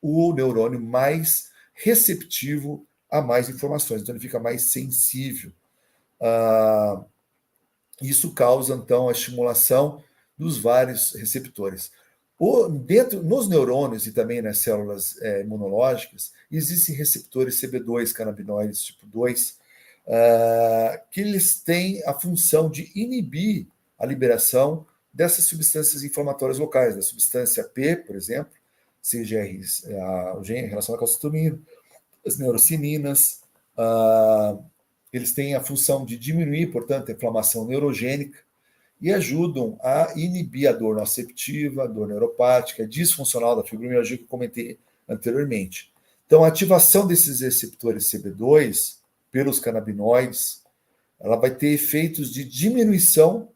o neurônio mais receptivo a mais informações, então ele fica mais sensível. Isso causa, então, a estimulação dos vários receptores. Nos neurônios e também nas células imunológicas, existem receptores CB2, canabinoides tipo 2, que eles têm a função de inibir a liberação dessas substâncias inflamatórias locais, da substância P, por exemplo, CGR, o gene relacionado à calcitonina, as neurocininas, eles têm a função de diminuir, portanto, a inflamação neurogênica e ajudam a inibir a dor nociceptiva, a dor neuropática, disfuncional da fibromialgia que eu comentei anteriormente. Então, a ativação desses receptores CB2 pelos canabinoides, ela vai ter efeitos de diminuição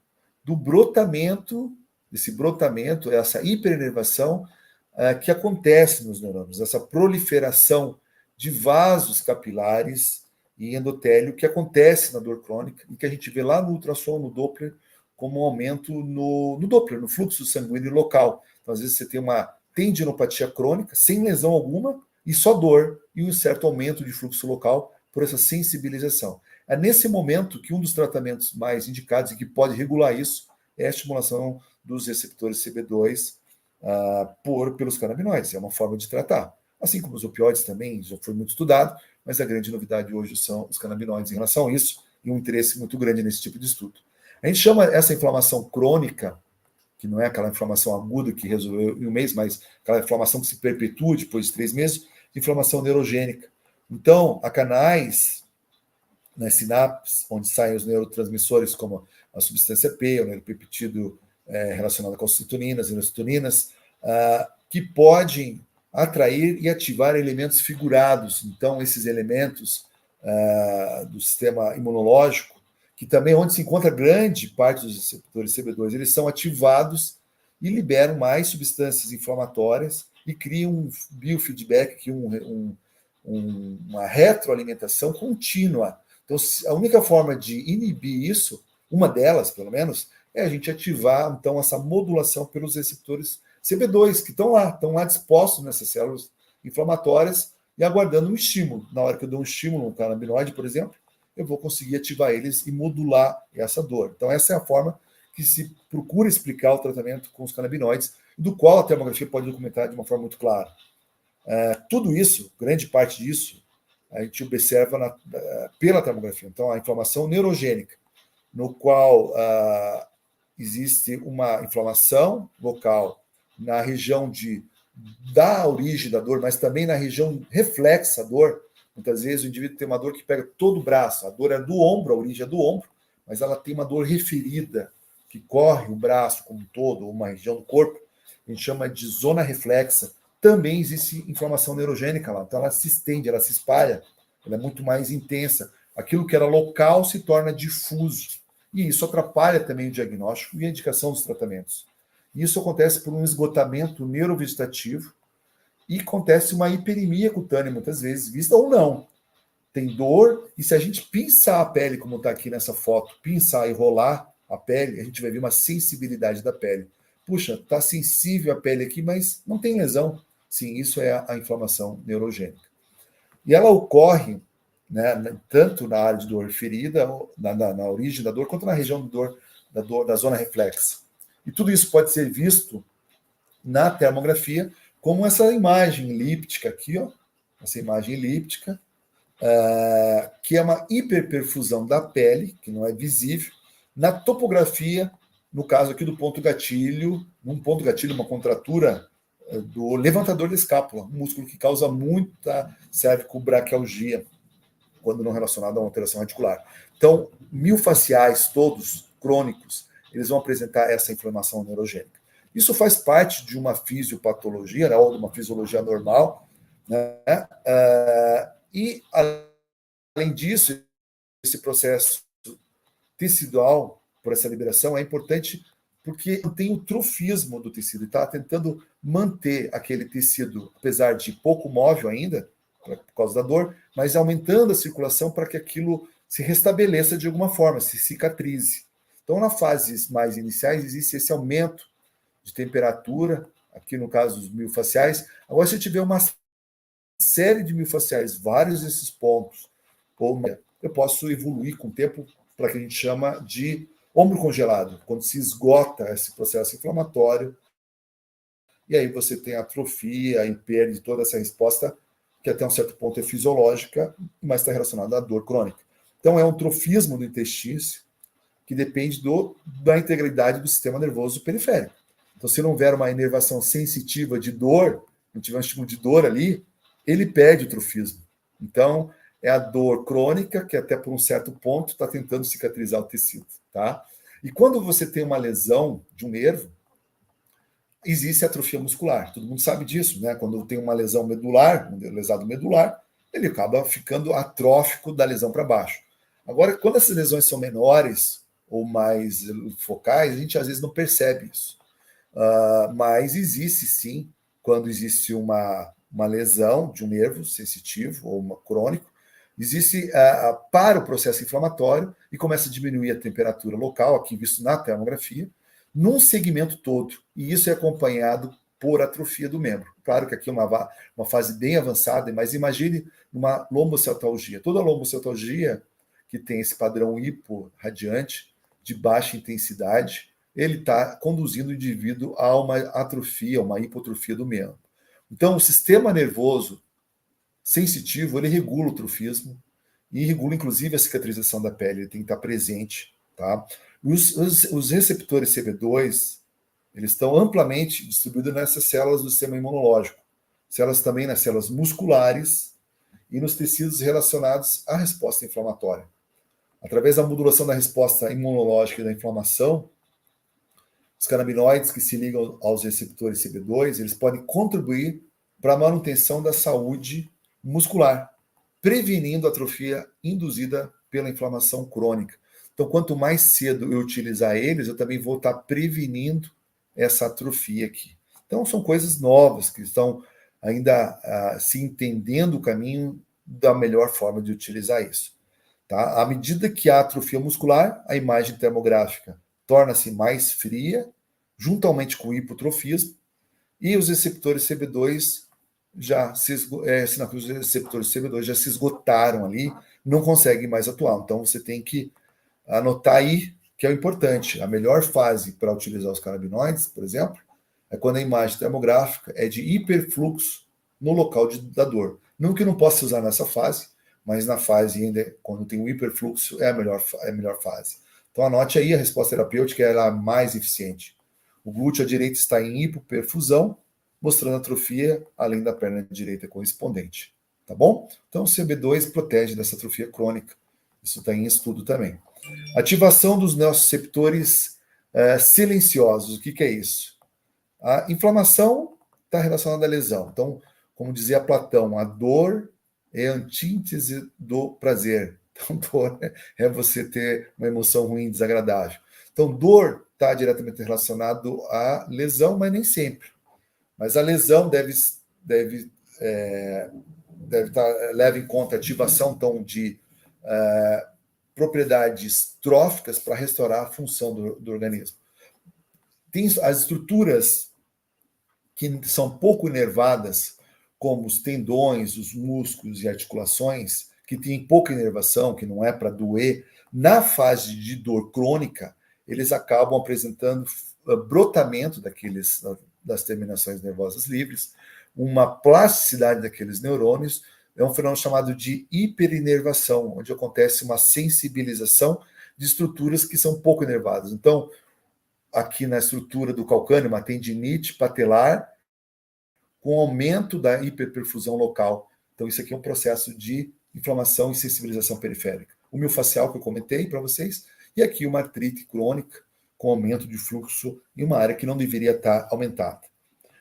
do brotamento, essa hiperinervação que acontece nos neurônios, essa proliferação de vasos capilares e endotélio que acontece na dor crônica e que a gente vê lá no ultrassom, no Doppler, como um aumento no Doppler, no fluxo sanguíneo local. Então, às vezes, você tem uma tendinopatia crônica, sem lesão alguma, e só dor, e um certo aumento de fluxo local por essa sensibilização. É nesse momento que um dos tratamentos mais indicados e que pode regular isso é a estimulação dos receptores CB2 pelos canabinoides. É uma forma de tratar. Assim como os opioides também, já foi muito estudado, mas a grande novidade hoje são os canabinoides em relação a isso, e um interesse muito grande nesse tipo de estudo. A gente chama essa inflamação crônica, que não é aquela inflamação aguda que resolveu em um mês, mas aquela inflamação que se perpetua depois de 3 meses, de inflamação neurogênica. Então, há canais nas sinapses, onde saem os neurotransmissores, como a substância P, o neuropeptídeo relacionado com as citoninas e neurocitoninas, que podem atrair e ativar elementos figurados. Então, esses elementos do sistema imunológico, que também é onde se encontra grande parte dos receptores CB2, eles são ativados e liberam mais substâncias inflamatórias e criam um biofeedback, uma retroalimentação contínua. Então, a única forma de inibir isso, uma delas, pelo menos, é a gente ativar, então, essa modulação pelos receptores CB2, que estão lá dispostos nessas células inflamatórias e aguardando um estímulo. Na hora que eu dou um estímulo, um canabinoide, por exemplo, eu vou conseguir ativar eles e modular essa dor. Então, essa é a forma que se procura explicar o tratamento com os canabinoides, do qual a termografia pode documentar de uma forma muito clara. Tudo isso, grande parte disso, a gente observa pela termografia. Então, a inflamação neurogênica, no qual existe uma inflamação local na região da origem da dor, mas também na região reflexa da dor. Muitas vezes o indivíduo tem uma dor que pega todo o braço, a dor é do ombro, a origem é do ombro, mas ela tem uma dor referida, que corre o braço como um todo, uma região do corpo, a gente chama de zona reflexa. Também existe inflamação neurogênica lá, então ela se estende, ela se espalha, ela é muito mais intensa. Aquilo que era local se torna difuso, e isso atrapalha também o diagnóstico e a indicação dos tratamentos. Isso acontece por um esgotamento neurovegetativo, e acontece uma hiperemia cutânea, muitas vezes, vista ou não. Tem dor, e se a gente pinçar a pele, como está aqui nessa foto, pinçar e rolar a pele, a gente vai ver uma sensibilidade da pele. Puxa, está sensível a pele aqui, mas não tem lesão. Sim, isso é a inflamação neurogênica. E ela ocorre, né, tanto na área de dor ferida, na origem da dor, quanto na região da zona reflexa. E tudo isso pode ser visto na termografia, como essa imagem elíptica aqui, ó, essa imagem elíptica, que é uma hiperperfusão da pele, que não é visível, na topografia, no caso aqui do ponto gatilho, uma contratura do levantador da escápula, um músculo que causa muita cervicobraquialgia, quando não relacionado a uma alteração radicular. Então, miofaciais todos crônicos, eles vão apresentar essa inflamação neurogênica. Isso faz parte de uma fisiopatologia, né, ou de uma fisiologia normal, né? E, além disso, esse processo tecidual, por essa liberação, é importante porque tem o trofismo do tecido, está tentando manter aquele tecido, apesar de pouco móvel ainda, por causa da dor, mas aumentando a circulação para que aquilo se restabeleça de alguma forma, se cicatrize. Então, nas fases mais iniciais, existe esse aumento de temperatura, aqui no caso dos miofasciais. Agora, se eu tiver uma série de miofasciais, vários desses pontos, eu posso evoluir com o tempo para o que a gente chama de ombro congelado, quando se esgota esse processo inflamatório, e aí você tem atrofia e perde toda essa resposta, que até um certo ponto é fisiológica, mas está relacionada à dor crônica. Então, é um trofismo do interstício que depende da integridade do sistema nervoso periférico. Então, se não houver uma inervação sensitiva de dor, não tiver um estímulo de dor ali, ele perde o trofismo. Então, é a dor crônica que até por um certo ponto está tentando cicatrizar o tecido. Tá? E quando você tem uma lesão de um nervo, existe atrofia muscular. Todo mundo sabe disso, né? Quando tem uma lesão medular, um lesado medular, ele acaba ficando atrófico da lesão para baixo. Agora, quando essas lesões são menores ou mais focais, a gente às vezes não percebe isso. Mas existe sim, quando existe uma lesão de um nervo sensitivo ou crônico, existe para o processo inflamatório e começa a diminuir a temperatura local, aqui visto na termografia, num segmento todo. E isso é acompanhado por atrofia do membro. Claro que aqui é uma fase bem avançada, mas imagine uma lombocetalgia. Toda lombocetalgia que tem esse padrão hiporradiante, de baixa intensidade, ele está conduzindo o indivíduo a uma atrofia, uma hipotrofia do membro. Então, o sistema nervoso sensitivo, ele regula o trofismo e regula, inclusive, a cicatrização da pele. Ele tem que estar presente. Tá? Os receptores CB2, eles estão amplamente distribuídos nessas células do sistema imunológico. Células também nas células musculares e nos tecidos relacionados à resposta inflamatória. Através da modulação da resposta imunológica e da inflamação, os canabinoides que se ligam aos receptores CB2, eles podem contribuir para a manutenção da saúde muscular, prevenindo a atrofia induzida pela inflamação crônica. Então, quanto mais cedo eu utilizar eles, eu também vou estar prevenindo essa atrofia aqui. Então, são coisas novas que estão ainda se entendendo o caminho da melhor forma de utilizar isso. Tá? À medida que há atrofia muscular, a imagem termográfica torna-se mais fria, juntamente com o hipotrofismo, e os receptores CB2 os receptores CB2 já se esgotaram ali, não conseguem mais atuar. Então, você tem que anotar aí que é o importante. A melhor fase para utilizar os canabinoides, por exemplo, é quando a imagem termográfica é de hiperfluxo no local da dor. Não que não possa usar nessa fase, mas na fase ainda, quando tem o hiperfluxo, é a melhor fase. Então, anote aí, a resposta terapêutica é a mais eficiente. O glúteo à direita está em hipoperfusão, mostrando atrofia além da perna direita correspondente. Tá bom? Então, o CB2 protege dessa atrofia crônica. Isso está em estudo também. Ativação dos nociceptores silenciosos. O que é isso? A inflamação está relacionada à lesão. Então, como dizia Platão, a dor é a antítese do prazer. Então, dor é você ter uma emoção ruim, desagradável. Então, dor está diretamente relacionado à lesão, mas nem sempre. Mas a lesão leva em conta a ativação então, de propriedades tróficas para restaurar a função do organismo. Tem as estruturas que são pouco inervadas, como os tendões, os músculos e articulações, que têm pouca inervação, que não é para doer, na fase de dor crônica, eles acabam apresentando brotamento das terminações nervosas livres, uma plasticidade daqueles neurônios, é um fenômeno chamado de hiperinervação, onde acontece uma sensibilização de estruturas que são pouco inervadas. Então, aqui na estrutura do calcâneo, uma tendinite patelar com aumento da hiperperfusão local. Então, isso aqui é um processo de inflamação e sensibilização periférica. O miofascial que eu comentei para vocês, e aqui uma artrite crônica com aumento de fluxo em uma área que não deveria estar aumentada.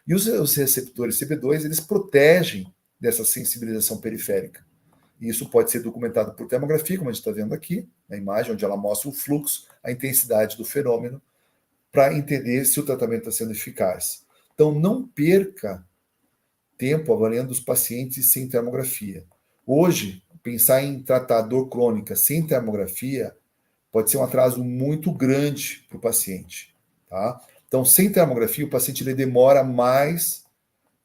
E os receptores CB2, eles protegem dessa sensibilização periférica. E isso pode ser documentado por termografia, como a gente está vendo aqui, na imagem, onde ela mostra o fluxo, a intensidade do fenômeno, para entender se o tratamento está sendo eficaz. Então, não perca tempo avaliando os pacientes sem termografia. Hoje, pensar em tratar dor crônica sem termografia pode ser um atraso muito grande para o paciente. Tá? Então, sem termografia, o paciente ele demora mais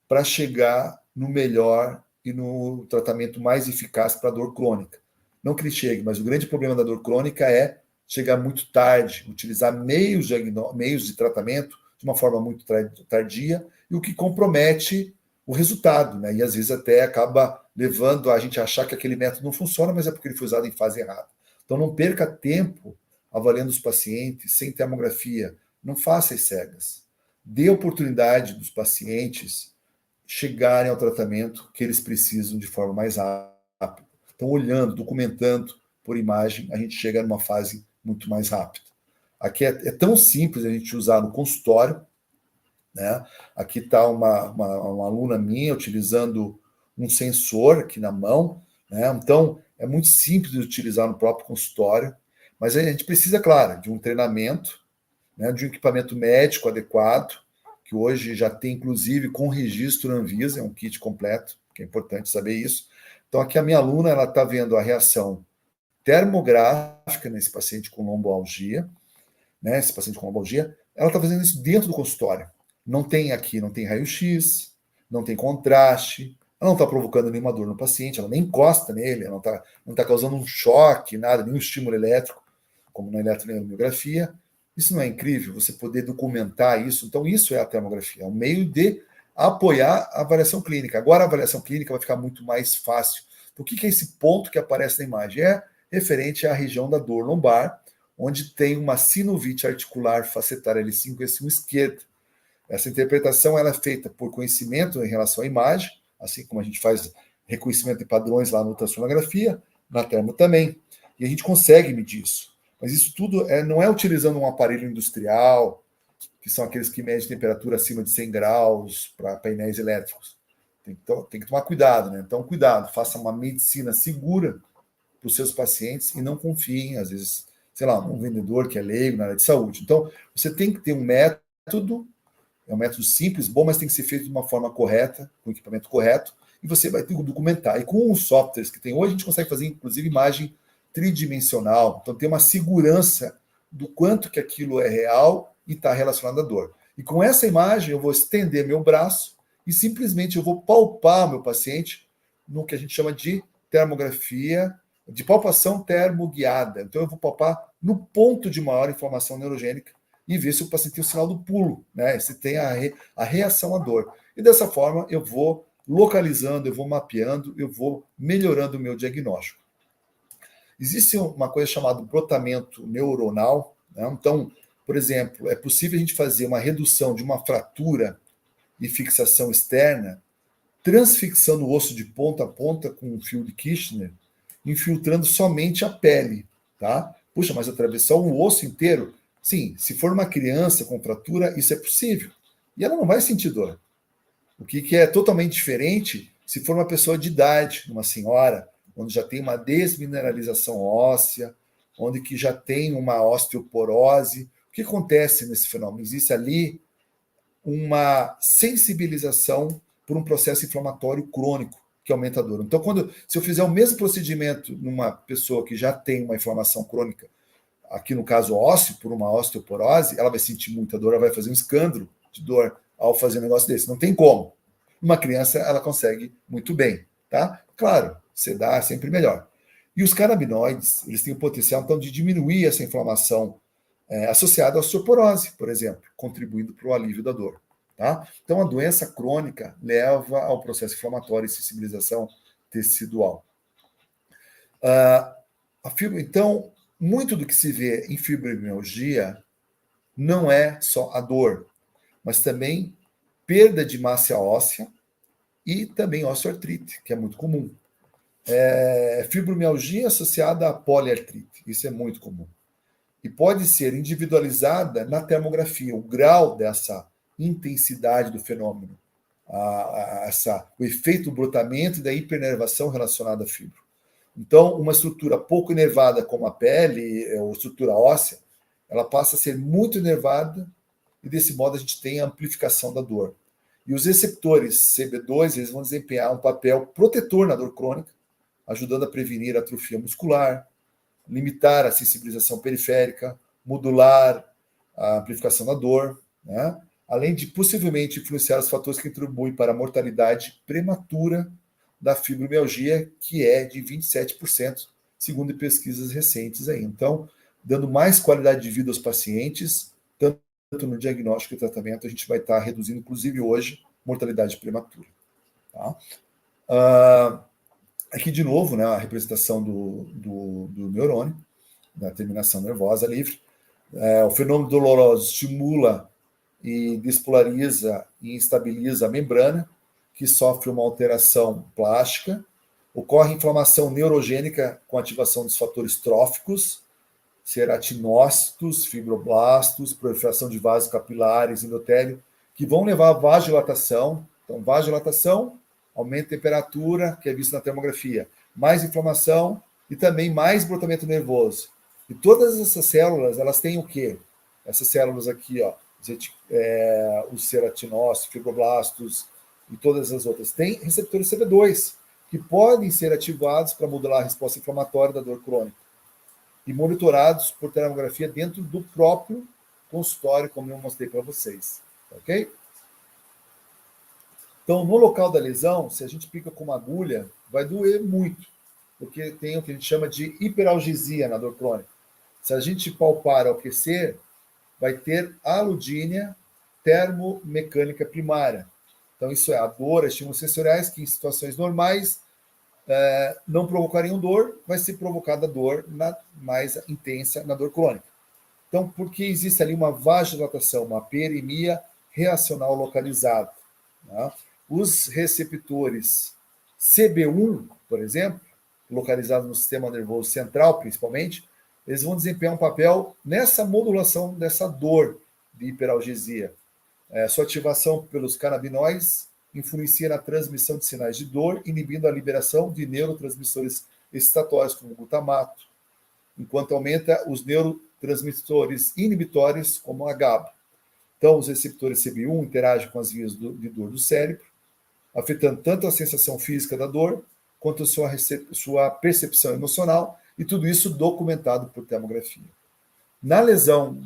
para chegar no melhor e no tratamento mais eficaz para a dor crônica. Não que ele chegue, mas o grande problema da dor crônica é chegar muito tarde, utilizar meios de tratamento de uma forma muito tardia, e o que compromete o resultado, né? E às vezes até acaba levando a gente a achar que aquele método não funciona, mas é porque ele foi usado em fase errada. Então não perca tempo avaliando os pacientes sem termografia, não faça as cegas. Dê oportunidade dos pacientes chegarem ao tratamento que eles precisam de forma mais rápida. Então, olhando, documentando por imagem, a gente chega numa fase muito mais rápida. Aqui é tão simples a gente usar no consultório, né? Aqui está uma aluna minha utilizando um sensor aqui na mão, né? Então, é muito simples de utilizar no próprio consultório, mas a gente precisa, claro, de um treinamento, né? De um equipamento médico adequado, que hoje já tem, inclusive, com registro Anvisa, é um kit completo, que é importante saber isso. Então, aqui a minha aluna ela está vendo a reação termográfica nesse paciente com lombalgia, né? Esse paciente com lombalgia, ela está fazendo isso dentro do consultório. Não tem raio-x, não tem contraste, ela não está provocando nenhuma dor no paciente, ela nem encosta nele, ela não tá causando um choque, nada, nenhum estímulo elétrico, como na eletromiografia. Isso não é incrível? Você poder documentar isso. Então, isso é a termografia, é um meio de apoiar a avaliação clínica. Agora, a avaliação clínica vai ficar muito mais fácil. Então, o que é esse ponto que aparece na imagem? É referente à região da dor lombar, onde tem uma sinovite articular facetária L5 e S1 esquerda. Essa interpretação ela é feita por conhecimento em relação à imagem, assim como a gente faz reconhecimento de padrões lá na ultrassonografia, na termo também. E a gente consegue medir isso. Mas isso tudo não é utilizando um aparelho industrial, que são aqueles que medem temperatura acima de 100 graus para painéis elétricos. Tem que tomar cuidado, né? Então, cuidado, faça uma medicina segura para os seus pacientes e não confiem, às vezes, sei lá, um vendedor que é leigo na área de saúde. Então, você tem que ter um método, é um método simples, bom, mas tem que ser feito de uma forma correta, com o equipamento correto, e você vai ter que documentar. E com os softwares que tem hoje, a gente consegue fazer, inclusive, imagem tridimensional. Então, tem uma segurança do quanto que aquilo é real e está relacionado à dor. E com essa imagem, eu vou estender meu braço e simplesmente eu vou palpar o meu paciente no que a gente chama de termografia, de palpação termoguiada. Então, eu vou palpar no ponto de maior inflamação neurogênica e ver se o paciente tem o sinal do pulo, né? Se tem a reação à dor. E dessa forma, eu vou localizando, eu vou mapeando, eu vou melhorando o meu diagnóstico. Existe uma coisa chamada brotamento neuronal, né? Então, por exemplo, é possível a gente fazer uma redução de uma fratura e fixação externa, transfixando o osso de ponta a ponta com um fio de Kirchner, infiltrando somente a pele, tá? Puxa, mas atravessar o osso inteiro? Sim, se for uma criança com fratura, isso é possível. E ela não vai sentir dor. O que é totalmente diferente se for uma pessoa de idade, uma senhora, onde já tem uma desmineralização óssea, onde que já tem uma osteoporose. O que acontece nesse fenômeno? Existe ali uma sensibilização por um processo inflamatório crônico que aumenta a dor. Então, se eu fizer o mesmo procedimento numa pessoa que já tem uma inflamação crônica, aqui no caso ósseo, por uma osteoporose, ela vai sentir muita dor, ela vai fazer um escândalo de dor ao fazer um negócio desse. Não tem como. Uma criança, ela consegue muito bem, tá? Claro, sedar é sempre melhor. E os canabinoides, eles têm o potencial, então, de diminuir essa inflamação associada à osteoporose, por exemplo, contribuindo para o alívio da dor. Tá? Então, a doença crônica leva ao processo inflamatório e sensibilização tecidual. Então, muito do que se vê em fibromialgia não é só a dor, mas também perda de massa óssea e também osteoartrite, que é muito comum. Fibromialgia associada a poliartrite, isso é muito comum. E pode ser individualizada na termografia, o grau dessa intensidade do fenômeno, o efeito do brotamento e da hipernervação relacionada à fibro. Então, uma estrutura pouco inervada como a pele ou estrutura óssea, ela passa a ser muito inervada e desse modo a gente tem a amplificação da dor. E os receptores CB2 eles vão desempenhar um papel protetor na dor crônica, ajudando a prevenir a atrofia muscular, limitar a sensibilização periférica, modular a amplificação da dor, né? Além de possivelmente influenciar os fatores que contribuem para a mortalidade prematura da fibromialgia, que é de 27%, segundo pesquisas recentes aí. Então, dando mais qualidade de vida aos pacientes, tanto no diagnóstico e tratamento, a gente vai estar reduzindo, inclusive hoje, mortalidade prematura. Tá? Aqui, de novo, né, a representação do neurônio, da terminação nervosa livre. O fenômeno doloroso estimula e despolariza e instabiliza a membrana, que sofre uma alteração plástica. Ocorre inflamação neurogênica com ativação dos fatores tróficos, ceratinócitos, fibroblastos, proliferação de vasos capilares, endotélio, que vão levar à vasodilatação. Então, vasodilatação aumenta a temperatura, que é visto na termografia, mais inflamação e também mais brotamento nervoso. E todas essas células, elas têm o quê? Essas células aqui, ó, os ceratinócitos, fibroblastos e todas as outras, têm receptores CB2, que podem ser ativados para modular a resposta inflamatória da dor crônica e monitorados por termografia dentro do próprio consultório, como eu mostrei para vocês. Ok? Então, no local da lesão, se a gente pica com uma agulha, vai doer muito, porque tem o que a gente chama de hiperalgesia na dor crônica. Se a gente palpar ou aquecer, vai ter aludínia termomecânica primária. Então, isso é a dor, estímulos sensoriais que em situações normais não provocariam dor, vai ser provocada dor mais intensa na dor crônica. Então, porque existe ali uma vasodilatação, uma peremia reacional localizada. Né? Os receptores CB1, por exemplo, localizados no sistema nervoso central, principalmente, eles vão desempenhar um papel nessa modulação dessa dor de hiperalgesia. Sua ativação pelos canabinoides influencia na transmissão de sinais de dor, inibindo a liberação de neurotransmissores excitatórios, como o glutamato, enquanto aumenta os neurotransmissores inibitórios, como a GABA. Então, os receptores CB1 interagem com as vias de dor do cérebro, afetando tanto a sensação física da dor, quanto a sua percepção emocional, e tudo isso documentado por termografia. Na lesão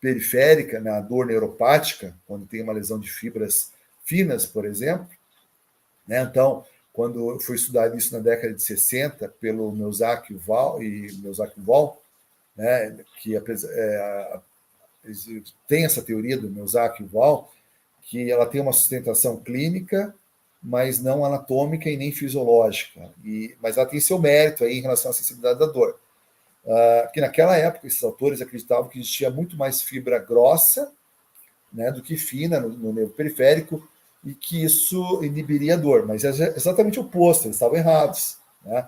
periférica, na dor neuropática, quando tem uma lesão de fibras finas, por exemplo, né? Então, quando foi estudado isso na década de 60 pelo Melzack e Wall, né, que tem essa teoria do Melzack e Wall, que ela tem uma sustentação clínica, mas não anatômica e nem fisiológica, mas ela tem seu mérito aí em relação à sensibilidade da dor. Que naquela época, esses autores acreditavam que existia muito mais fibra grossa, né, do que fina no nervo periférico, e que isso inibiria a dor, mas é exatamente o oposto, eles estavam errados. Né?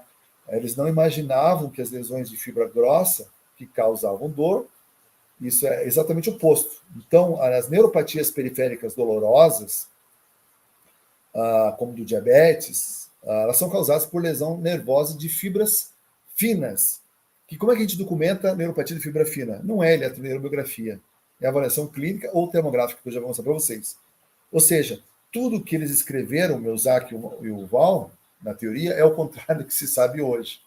Eles não imaginavam que as lesões de fibra grossa que causavam dor, isso é exatamente o oposto. Então, as neuropatias periféricas dolorosas, como do diabetes, elas são causadas por lesão nervosa de fibras finas. Como é que a gente documenta a neuropatia de fibra fina? Não é eletroneurobiografia, é avaliação clínica ou termográfica, que eu já vou mostrar para vocês. Ou seja, tudo que eles escreveram, o Melzack e o Wall, na teoria, é o contrário do que se sabe hoje.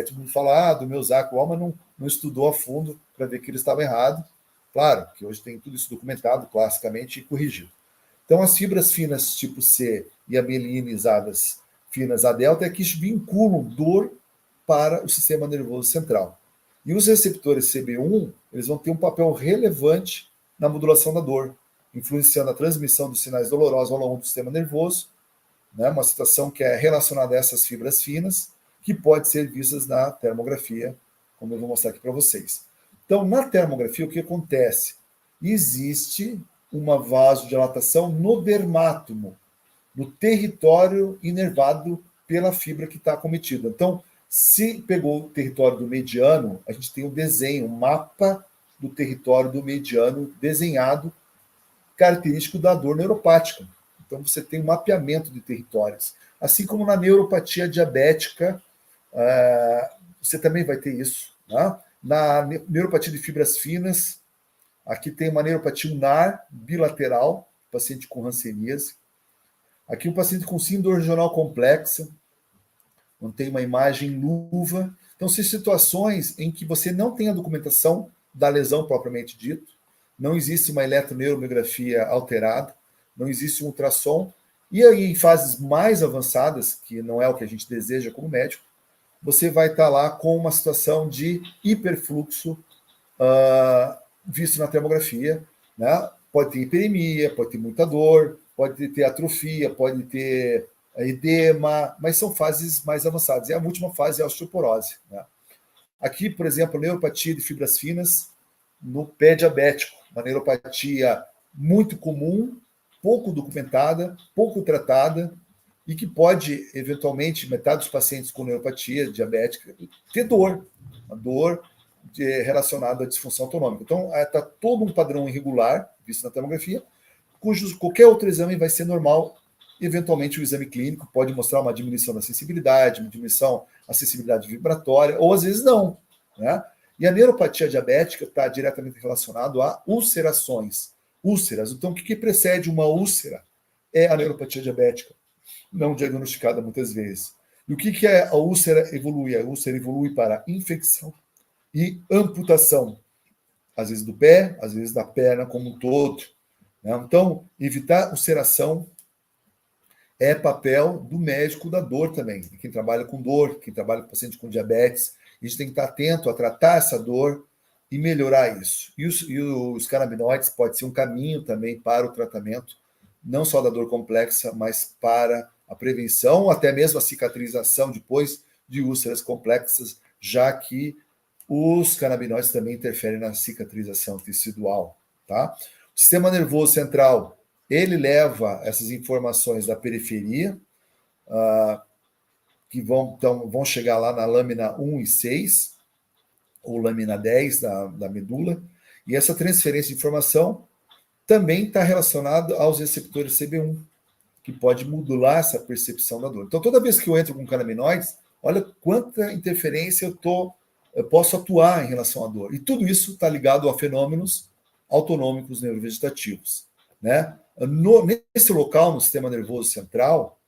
Todo mundo fala do Melzack e o Wall, mas não estudou a fundo para ver que ele estava errado. Claro, que hoje tem tudo isso documentado classicamente e corrigido. Então, as fibras finas tipo C e amielinizadas finas A delta é que vinculam dor para o sistema nervoso central. E os receptores CB1, eles vão ter um papel relevante na modulação da dor, influenciando a transmissão dos sinais dolorosos ao longo do sistema nervoso, né? Uma situação que é relacionada a essas fibras finas, que pode ser vistas na termografia, como eu vou mostrar aqui para vocês. Então, na termografia, o que acontece? Existe uma vasodilatação no dermátomo, no território inervado pela fibra que está acometida. Então, se pegou o território do mediano, a gente tem um desenho, um mapa do território do mediano desenhado, característico da dor neuropática. Então, você tem um mapeamento de territórios. Assim como na neuropatia diabética, você também vai ter isso. Né? Na neuropatia de fibras finas, aqui tem uma neuropatia ulnar bilateral, paciente com hanseníase. Aqui um paciente com síndrome regional complexa, onde tem uma imagem luva. Então, Então, são situações em que você não tem a documentação da lesão propriamente dito, não existe uma eletroneuromiografia alterada, não existe um ultrassom, e aí em fases mais avançadas, que não é o que a gente deseja como médico, você vai estar lá com uma situação de hiperfluxo visto na termografia, né? Pode ter hiperemia, pode ter muita dor, pode ter atrofia, pode ter edema, mas são fases mais avançadas. E a última fase é a osteoporose, né? Aqui, por exemplo, neuropatia de fibras finas no pé diabético, uma neuropatia muito comum, pouco documentada, pouco tratada, e que pode, eventualmente, metade dos pacientes com neuropatia diabética ter dor, uma dor relacionada à disfunção autonômica. Então, está todo um padrão irregular, visto na tomografia, cujos qualquer outro exame vai ser normal. Eventualmente, o exame clínico pode mostrar uma diminuição da sensibilidade, uma diminuição da sensibilidade vibratória, ou às vezes não, né? E a neuropatia diabética está diretamente relacionado a ulcerações, úlceras. Então, o que precede uma úlcera é a neuropatia diabética, não diagnosticada muitas vezes. E o que é a úlcera evolui? A úlcera evolui para infecção e amputação, às vezes do pé, às vezes da perna como um todo, né? Então, evitar ulceração é papel do médico da dor também, quem trabalha com dor, quem trabalha com paciente com diabetes. A gente tem que estar atento a tratar essa dor e melhorar isso. E os canabinoides pode ser um caminho também para o tratamento, não só da dor complexa, mas para a prevenção, até mesmo a cicatrização depois de úlceras complexas, já que os canabinoides também interferem na cicatrização tecidual, tá? O sistema nervoso central, ele leva essas informações da periferia, que vão chegar lá na lâmina 1 e 6, ou lâmina 10 da medula, e essa transferência de informação também está relacionada aos receptores CB1, que pode modular essa percepção da dor. Então, toda vez que eu entro com canabinoides, olha quanta interferência eu posso atuar em relação à dor. E tudo isso está ligado a fenômenos autonômicos neurovegetativos, né? Nesse local, no sistema nervoso central,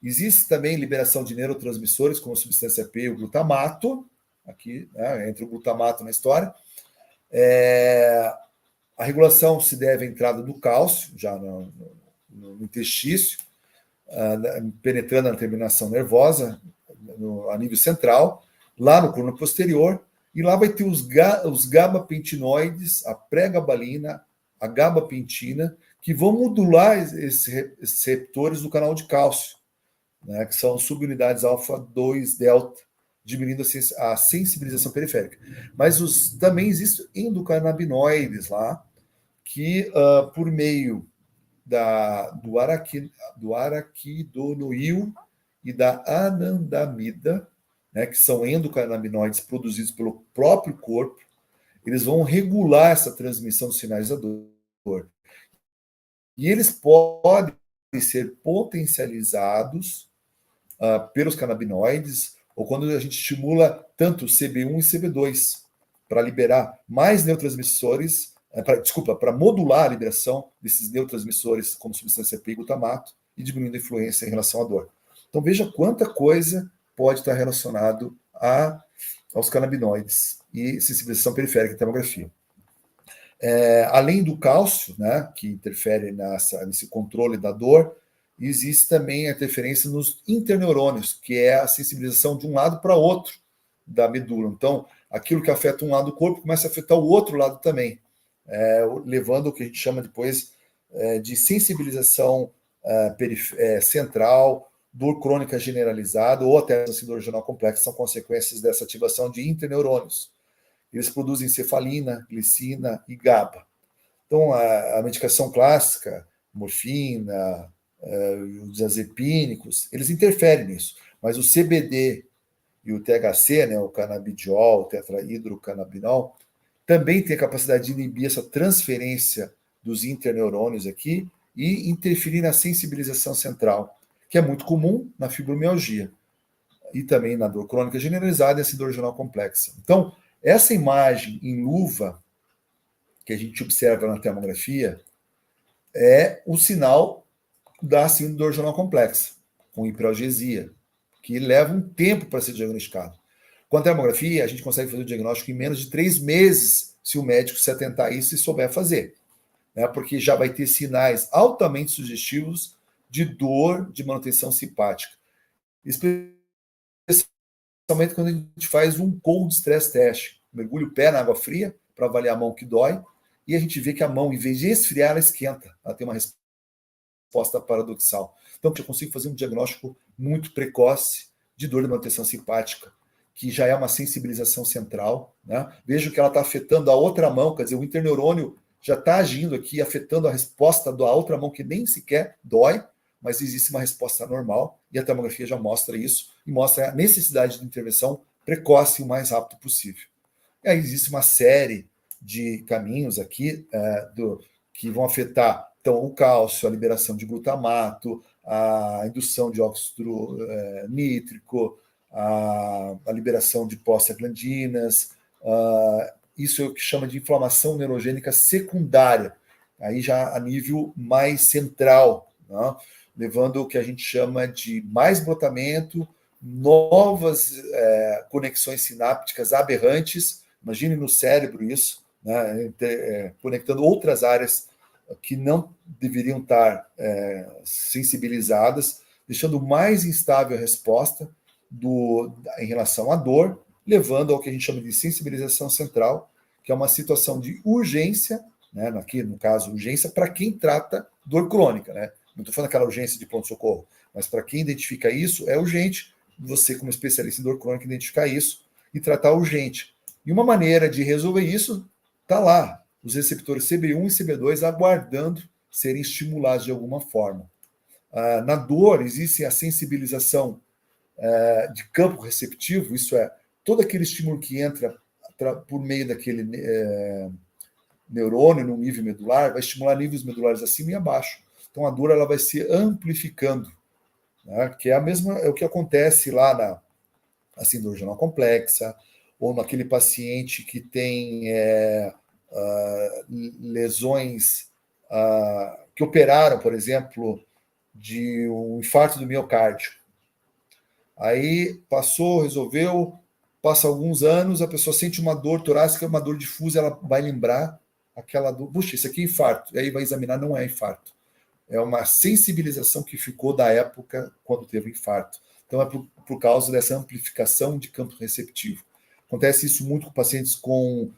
existe também liberação de neurotransmissores, como a substância P e o glutamato, aqui, né, entra o glutamato na história. A regulação se deve à entrada do cálcio, já no interstício, penetrando na terminação nervosa, a nível central, lá no crono posterior, e lá vai ter os gabapentinoides, a pré-gabalina, a gabapentina, que vão modular esses receptores do canal de cálcio, né, que são subunidades alfa-2 delta, diminuindo a sensibilização periférica. Mas também existem endocannabinoides lá, que por meio do araquidonoil e da anandamida, né, que são endocannabinoides produzidos pelo próprio corpo, eles vão regular essa transmissão dos sinais da dor. E eles podem ser potencializados pelos canabinoides, ou quando a gente estimula tanto CB1 e CB2, para liberar mais neurotransmissores, para modular a liberação desses neurotransmissores, como substância P e glutamato, e diminuindo a influência em relação à dor. Então, veja quanta coisa pode estar relacionado aos canabinoides e sensibilização periférica e termografia. Além do cálcio, né, que interfere nesse controle da dor, existe também a interferência nos interneurônios, que é a sensibilização de um lado para outro da medula. Então, aquilo que afeta um lado do corpo começa a afetar o outro lado também, levando o que a gente chama depois de sensibilização central, dor crônica generalizada ou até a síndrome regional complexa, são consequências dessa ativação de interneurônios. Eles produzem cefalina, glicina e GABA. Então, a medicação clássica, morfina, os diazepínicos, eles interferem nisso. Mas o CBD e o THC, né, o canabidiol, o tetrahidrocannabinol, também tem a capacidade de inibir essa transferência dos interneurônios aqui e interferir na sensibilização central, que é muito comum na fibromialgia e também na dor crônica generalizada e a síndrome regional complexa. Então, essa imagem em luva que a gente observa na termografia é o sinal da síndrome regional complexa, com hiperalgesia, que leva um tempo para ser diagnosticado. Com a termografia, a gente consegue fazer o diagnóstico em menos de 3 meses, se o médico se atentar a isso e souber fazer, né? Porque já vai ter sinais altamente sugestivos de dor de manutenção simpática. Especialmente quando a gente faz um cold stress test. Mergulha o pé na água fria para avaliar a mão que dói, e a gente vê que a mão, em vez de esfriar, ela esquenta. Ela tem uma resposta paradoxal. Então, eu consigo fazer um diagnóstico muito precoce de dor de manutenção simpática, que já é uma sensibilização central, né? Vejo que ela está afetando a outra mão, quer dizer, o interneurônio já está agindo aqui, afetando a resposta da outra mão, que nem sequer dói, mas existe uma resposta normal, e a tomografia já mostra isso, e mostra a necessidade de intervenção precoce o mais rápido possível. E aí existe uma série de caminhos aqui que vão afetar, então, o cálcio, a liberação de glutamato, a indução de óxido nítrico, a liberação de prostaglandinas, isso é o que chama de inflamação neurogênica secundária, aí já a nível mais central, né? Levando o que a gente chama de mais brotamento, novas conexões sinápticas aberrantes, imagine no cérebro isso, né? Conectando outras áreas que não deveriam estar sensibilizadas, deixando mais instável a resposta em relação à dor, levando ao que a gente chama de sensibilização central, que é uma situação de urgência, né? Aqui, no caso, urgência para quem trata dor crônica, né? Não estou falando aquela urgência de pronto-socorro, mas para quem identifica isso, é urgente você, como especialista em dor crônica, identificar isso e tratar urgente. E uma maneira de resolver isso está lá, os receptores CB1 e CB2 aguardando serem estimulados de alguma forma. Na dor, existe a sensibilização de campo receptivo, isso é, todo aquele estímulo que entra por meio daquele neurônio no nível medular, vai estimular níveis medulares acima e abaixo. Então a dor ela vai se amplificando, né? Que é o que acontece lá na síndrome renal complexa, ou naquele paciente que tem lesões que operaram, por exemplo, de um infarto do miocárdio. Aí passou, resolveu, passa alguns anos, a pessoa sente uma dor torácica, uma dor difusa, ela vai lembrar aquela dor, puxa, isso aqui é infarto. E aí vai examinar, não é infarto. É uma sensibilização que ficou da época quando teve o infarto. Então é por causa dessa amplificação de campo receptivo. Acontece isso muito com pacientes com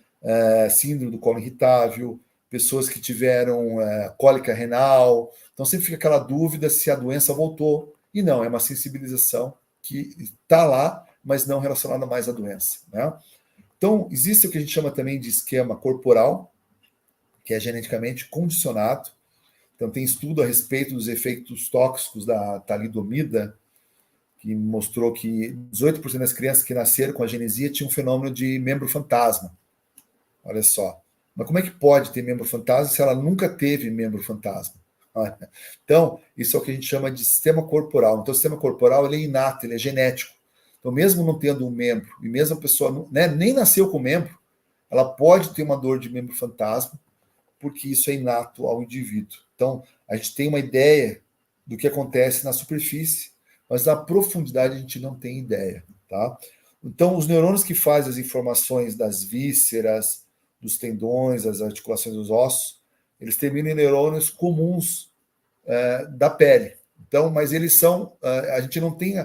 síndrome do colo irritável, pessoas que tiveram cólica renal. Então sempre fica aquela dúvida se a doença voltou. E não, é uma sensibilização que está lá, mas não relacionada mais à doença, né? Então, existe o que a gente chama também de esquema corporal, que é geneticamente condicionado. Então, tem estudo a respeito dos efeitos tóxicos da talidomida, que mostrou que 18% das crianças que nasceram com a genesia tinham um fenômeno de membro fantasma. Olha só. Mas como é que pode ter membro fantasma se ela nunca teve membro fantasma? Então, isso é o que a gente chama de sistema corporal. Então, o sistema corporal ele é inato, ele é genético. Então, mesmo não tendo um membro, e mesmo a pessoa nem nasceu com membro, ela pode ter uma dor de membro fantasma, porque isso é inato ao indivíduo. Então, a gente tem uma ideia do que acontece na superfície, mas na profundidade a gente não tem ideia, tá? Então, os neurônios que fazem as informações das vísceras, dos tendões, das articulações dos ossos, eles terminam em neurônios comuns da pele. Então, mas eles são... a gente não tem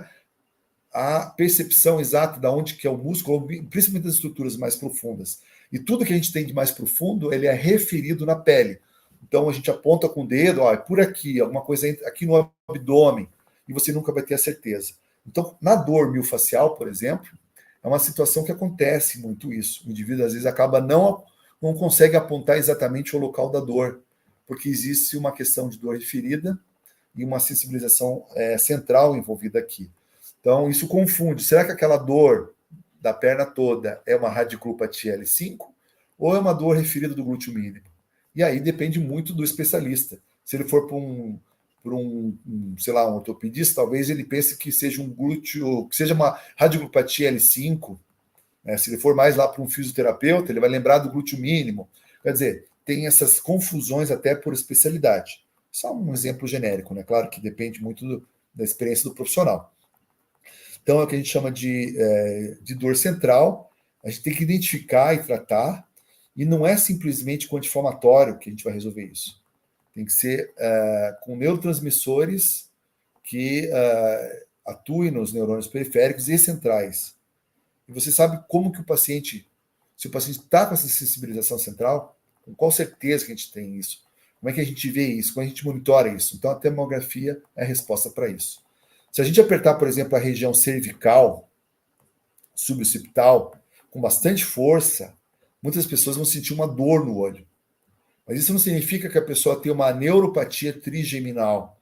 a percepção exata de onde que é o músculo, principalmente das estruturas mais profundas. E tudo que a gente tem de mais profundo, ele é referido na pele. Então, a gente aponta com o dedo, ó, é por aqui, alguma coisa aqui no abdômen, e você nunca vai ter a certeza. Então, na dor miofascial, por exemplo, é uma situação que acontece muito isso. O indivíduo, às vezes, acaba não consegue apontar exatamente o local da dor, porque existe uma questão de dor referida e uma sensibilização central envolvida aqui. Então, isso confunde. Será que aquela dor da perna toda é uma radiculopatia L5 ou é uma dor referida do glúteo mínimo? E aí depende muito do especialista. Se ele for para um ortopedista, talvez ele pense que seja um glúteo, que seja uma radiculopatia L5. Se ele for mais lá para um fisioterapeuta, ele vai lembrar do glúteo mínimo. Quer dizer, tem essas confusões até por especialidade. Só um exemplo genérico, né? Claro que depende muito da experiência do profissional. Então, é o que a gente chama de dor central. A gente tem que identificar e tratar, e não é simplesmente com anti-inflamatório que a gente vai resolver isso. Tem que ser com neurotransmissores que atuem nos neurônios periféricos e centrais. E você sabe como que o paciente, se o paciente está com essa sensibilização central, com qual certeza que a gente tem isso? Como é que a gente vê isso? Como a gente monitora isso? Então, a termografia é a resposta para isso. Se a gente apertar, por exemplo, a região cervical, suboccipital, com bastante força, muitas pessoas vão sentir uma dor no olho. Mas isso não significa que a pessoa tem uma neuropatia trigeminal,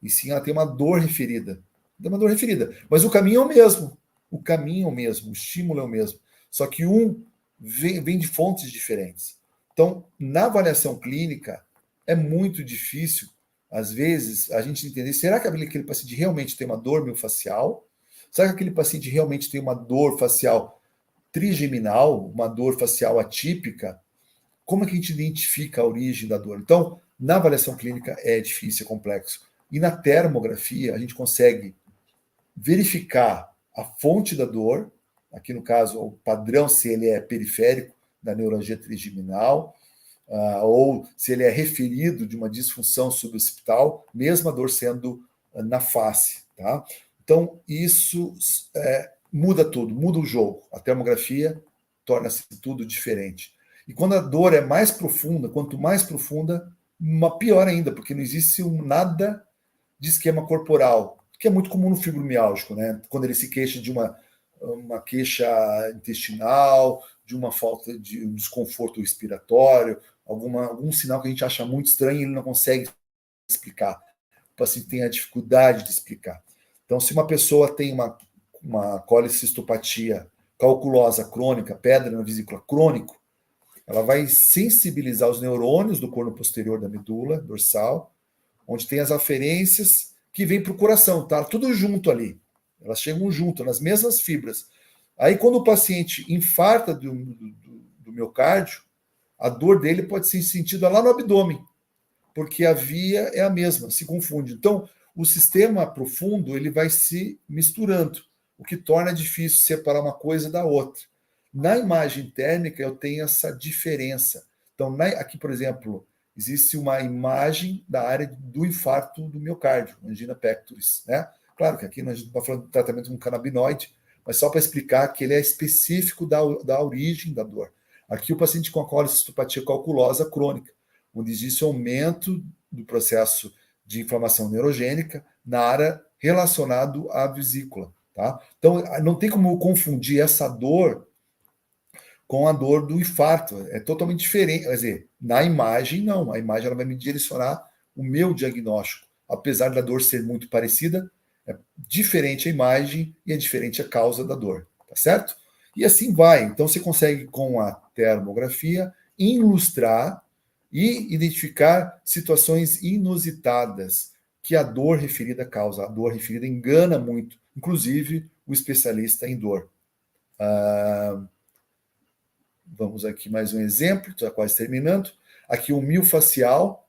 e sim ela tem uma dor referida. Tem uma dor referida. Mas o caminho é o mesmo. O caminho é o mesmo, o estímulo é o mesmo. Só que um vem de fontes diferentes. Então, na avaliação clínica, é muito difícil, às vezes, a gente entender, será que aquele paciente realmente tem uma dor miofascial? Será que aquele paciente realmente tem uma dor facial trigeminal, uma dor facial atípica? Como é que a gente identifica a origem da dor? Então, na avaliação clínica é difícil, é complexo. E na termografia, a gente consegue verificar a fonte da dor, aqui no caso, o padrão, se ele é periférico da neuralgia trigeminal, ou se ele é referido de uma disfunção suboccipital, mesmo a dor sendo na face. Tá? Então, isso muda tudo, muda o jogo. A termografia torna-se tudo diferente. E quando a dor é mais profunda, quanto mais profunda, pior ainda, porque não existe nada de esquema corporal, que é muito comum no fibromialgico, né? Quando ele se queixa de uma queixa intestinal, de uma falta de um desconforto respiratório, algum sinal que a gente acha muito estranho e ele não consegue explicar. O paciente tem a dificuldade de explicar. Então, se uma pessoa tem uma colicistopatia calculosa crônica, pedra na vesícula crônico, ela vai sensibilizar os neurônios do corno posterior da medula dorsal, onde tem as aferências que vêm para o coração, tá? Tudo junto ali. Elas chegam junto, nas mesmas fibras. Aí, quando o paciente infarta do miocárdio, a dor dele pode ser sentida lá no abdômen, porque a via é a mesma, se confunde. Então, o sistema profundo ele vai se misturando, o que torna difícil separar uma coisa da outra. Na imagem térmica, eu tenho essa diferença. Então, aqui, por exemplo, existe uma imagem da área do infarto do miocárdio, angina pectoris, né? Claro que aqui a gente está falando de tratamento com canabinoide, mas só para explicar que ele é específico da origem da dor. Aqui o paciente com a colicistopatia calculosa crônica, onde existe aumento do processo de inflamação neurogênica na área relacionado à vesícula, tá? Então, não tem como confundir essa dor com a dor do infarto. É totalmente diferente. Quer dizer, na imagem, não. A imagem ela vai me direcionar o meu diagnóstico. Apesar da dor ser muito parecida, é diferente a imagem e é diferente a causa da dor. Tá certo? E assim vai. Então, você consegue, com a termografia, ilustrar e identificar situações inusitadas que a dor referida causa. A dor referida engana muito, inclusive o especialista em dor. Vamos aqui mais um exemplo, está quase terminando. Aqui o miofascial,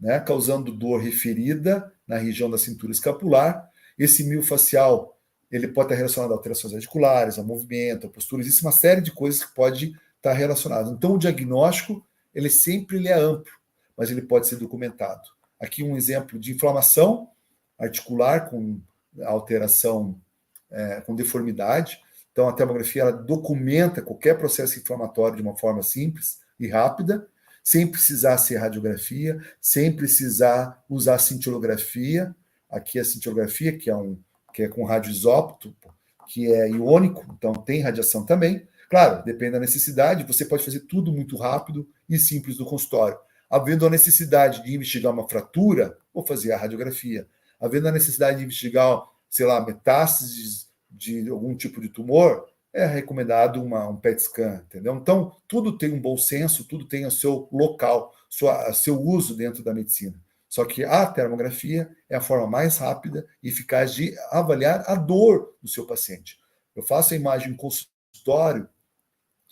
né, causando dor referida na região da cintura escapular. Esse miofascial ele pode estar relacionado a alterações articulares, a movimento, a postura. Existe uma série de coisas que pode estar relacionado. Então, o diagnóstico ele sempre é amplo, mas ele pode ser documentado. Aqui um exemplo de inflamação articular com alteração, com deformidade. Então, a termografia ela documenta qualquer processo inflamatório de uma forma simples e rápida, sem precisar ser radiografia, sem precisar usar cintilografia. Aqui a cintilografia, que é com radioisótopo, que é iônico, então tem radiação também. Claro, depende da necessidade, você pode fazer tudo muito rápido e simples no consultório. Havendo a necessidade de investigar uma fratura, vou fazer a radiografia. Havendo a necessidade de investigar, sei lá, metástases de algum tipo de tumor, é recomendado um PET scan, entendeu? Então, tudo tem um bom senso, tudo tem o seu local, seu uso dentro da medicina. Só que a termografia é a forma mais rápida e eficaz de avaliar a dor do seu paciente. Eu faço a imagem em consultório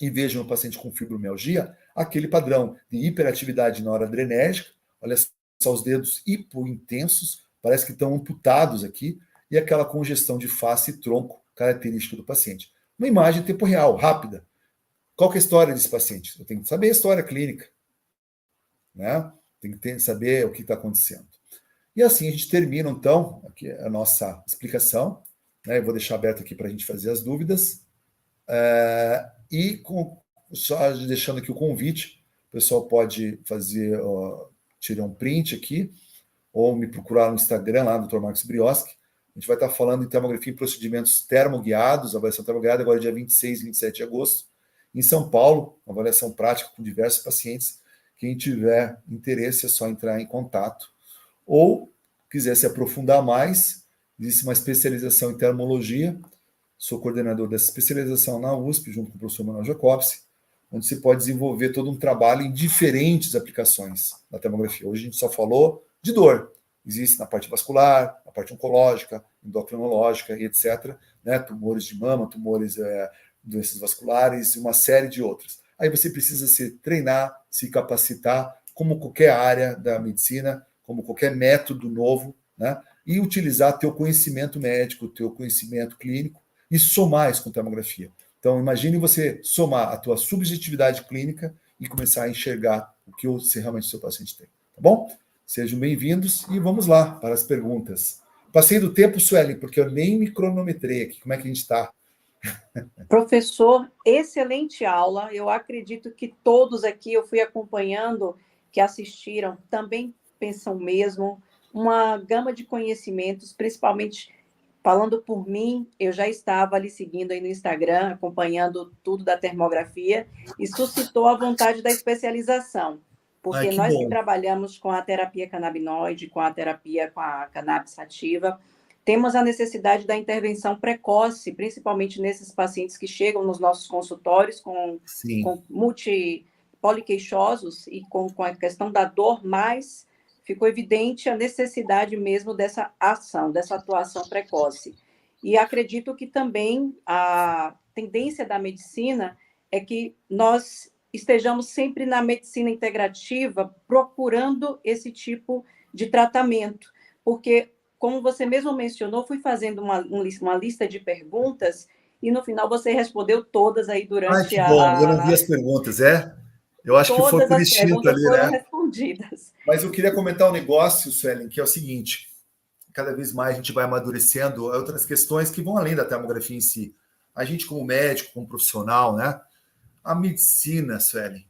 e vejo no paciente com fibromialgia aquele padrão de hiperatividade na hora adrenérgica, olha só os dedos hipointensos, parece que estão amputados aqui, e aquela congestão de face e tronco característica do paciente. Uma imagem em tempo real, rápida. Qual que é a história desse paciente? Eu tenho que saber a história clínica, né? Tem que saber o que está acontecendo. E assim a gente termina, então, aqui a nossa explicação, né? Eu vou deixar aberto aqui para a gente fazer as dúvidas. Só deixando aqui o convite, o pessoal pode fazer, tirar um print aqui, ou me procurar no Instagram, lá, Dr. Marcos Brioski. A gente vai estar falando em termografia em procedimentos termoguiados, avaliação termoguiada, agora dia 26 e 27 de agosto, em São Paulo, uma avaliação prática com diversos pacientes. Quem tiver interesse é só entrar em contato. Ou quiser se aprofundar mais, existe uma especialização em termologia, sou coordenador dessa especialização na USP, junto com o professor Manuel Jacobs, onde se pode desenvolver todo um trabalho em diferentes aplicações da termografia. Hoje a gente só falou de dor. Existe na parte vascular, na parte oncológica, endocrinológica e etc., né? Tumores de mama, tumores, doenças vasculares e uma série de outras. Aí você precisa se treinar, se capacitar, como qualquer área da medicina, como qualquer método novo, né? E utilizar teu conhecimento médico, teu conhecimento clínico e somar isso com termografia. Então, imagine você somar a tua subjetividade clínica e começar a enxergar o que realmente o seu paciente tem. Tá bom? Sejam bem-vindos e vamos lá para as perguntas. Passei do tempo, Suelen, porque eu nem me cronometrei aqui. Como é que a gente está? Professor, excelente aula. Eu acredito que todos aqui, eu fui acompanhando, que assistiram, também pensam mesmo. Uma gama de conhecimentos, principalmente falando por mim, eu já estava ali seguindo aí no Instagram, acompanhando tudo da termografia, e suscitou a vontade da especialização. Porque nós que trabalhamos com a terapia canabinoide, com a terapia com a cannabis sativa, temos a necessidade da intervenção precoce, principalmente nesses pacientes que chegam nos nossos consultórios com poliqueixosos e com a questão da dor, mas ficou evidente a necessidade mesmo dessa ação, dessa atuação precoce. E acredito que também a tendência da medicina é que nós estejamos sempre na medicina integrativa procurando esse tipo de tratamento, porque, como você mesmo mencionou, fui fazendo uma lista de perguntas e no final você respondeu todas aí durante que bom, eu não vi as perguntas, Eu acho que foi por instinto ali, né? Foram respondidas. Mas eu queria comentar um negócio, Suelen, que é o seguinte, cada vez mais a gente vai amadurecendo outras questões que vão além da termografia em si. A gente, como médico, como profissional, né? A medicina, Suelen,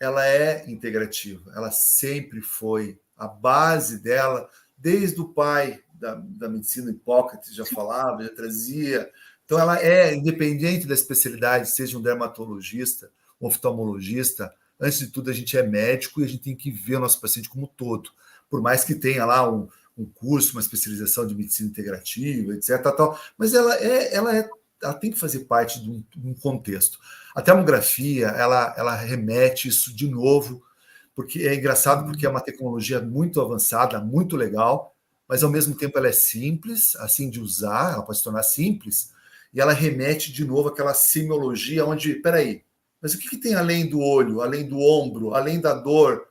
ela é integrativa, ela sempre foi. A base dela, desde o pai da medicina, Hipócrates já falava, já trazia. Então, ela é independente da especialidade, seja um dermatologista, um oftalmologista. Antes de tudo, a gente é médico e a gente tem que ver o nosso paciente como todo. Por mais que tenha lá um curso, uma especialização de medicina integrativa, etc. Tal, mas ela tem que fazer parte de um contexto. A termografia, ela remete isso de novo, porque é engraçado, porque é uma tecnologia muito avançada, muito legal, mas ao mesmo tempo ela é simples, assim de usar, ela pode se tornar simples, e ela remete de novo àquela semiologia onde, peraí, mas o que tem além do olho, além do ombro, além da dor?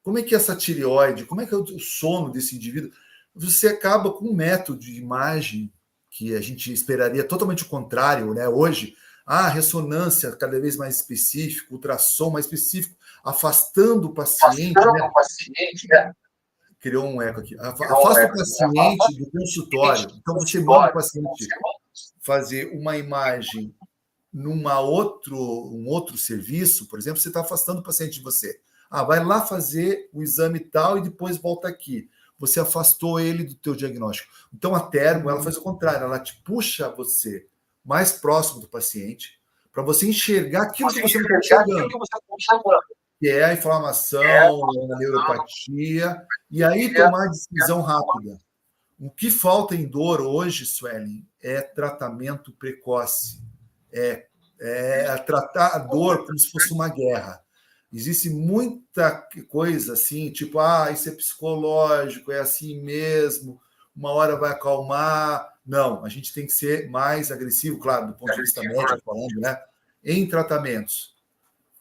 Como é que é essa tireoide? Como é que é o sono desse indivíduo? Você acaba com um método de imagem que a gente esperaria totalmente o contrário, né? Hoje, ressonância cada vez mais específica, ultrassom mais específico, afastando o paciente. Né? Criou um eco aqui. Afasta o paciente do consultório. Então, você manda o paciente fazer uma imagem um outro serviço, por exemplo, você está afastando o paciente de você. Vai lá fazer o exame tal e depois volta aqui. Você afastou ele do teu diagnóstico. Então, a termo, ela faz o contrário. Ela te puxa você mais próximo do paciente para você enxergar aquilo que você está enxergando. Que é a inflamação, a neuropatia, e aí tomar a decisão rápida. O que falta em dor hoje, Suelen, é tratamento precoce. É tratar a dor como se fosse uma guerra. Existe muita coisa assim, tipo, isso é psicológico, é assim mesmo, uma hora vai acalmar. Não, a gente tem que ser mais agressivo, claro, do ponto de vista médico falando, né? Em tratamentos.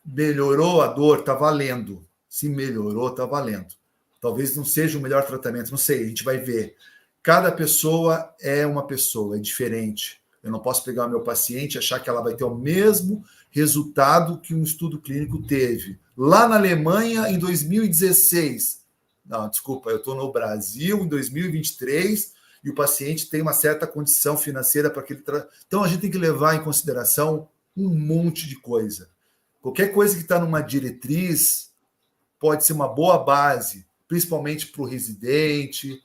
Melhorou a dor, está valendo. Se melhorou, está valendo. Talvez não seja o melhor tratamento, não sei, a gente vai ver. Cada pessoa é uma pessoa, é diferente. Eu não posso pegar o meu paciente e achar que ela vai ter o mesmo resultado que um estudo clínico teve. Lá na Alemanha, em 2016. Não, desculpa, eu estou no Brasil em 2023 e o paciente tem uma certa condição financeira para aquele... Então, a gente tem que levar em consideração um monte de coisa. Qualquer coisa que está numa diretriz pode ser uma boa base, principalmente para o residente,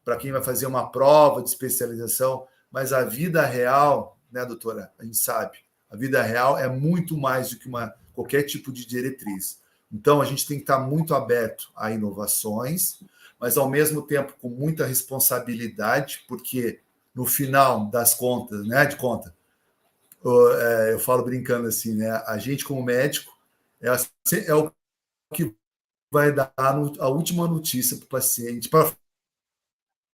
para quem vai fazer uma prova de especialização, mas a vida real, né, doutora? A gente sabe, a vida real é muito mais do que qualquer tipo de diretriz. Então, a gente tem que estar muito aberto a inovações, mas, ao mesmo tempo, com muita responsabilidade, porque, no final das contas, né, eu falo brincando assim, né, a gente, como médico, é o que vai dar a última notícia para o paciente, para a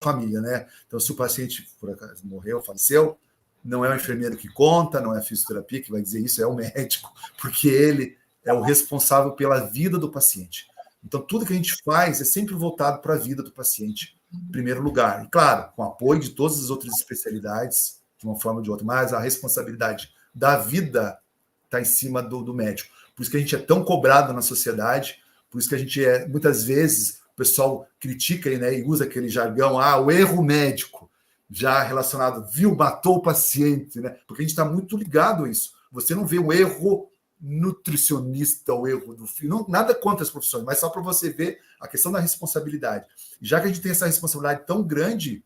família, né? Então, se o paciente, por acaso, morreu, faleceu, não é o enfermeiro que conta, não é a fisioterapia que vai dizer isso, é o médico, porque ele é o responsável pela vida do paciente. Então, tudo que a gente faz é sempre voltado para a vida do paciente, em primeiro lugar. E, claro, com apoio de todas as outras especialidades, de uma forma ou de outra, mas a responsabilidade da vida está em cima do médico. Por isso que a gente é tão cobrado na sociedade, por isso que a gente muitas vezes, o pessoal critica, né, e usa aquele jargão, o erro médico, já relacionado, matou o paciente, né? Porque a gente está muito ligado a isso. Você não vê o erro nutricionista, o erro do filho, não, nada contra as profissões, mas só para você ver a questão da responsabilidade. E já que a gente tem essa responsabilidade tão grande,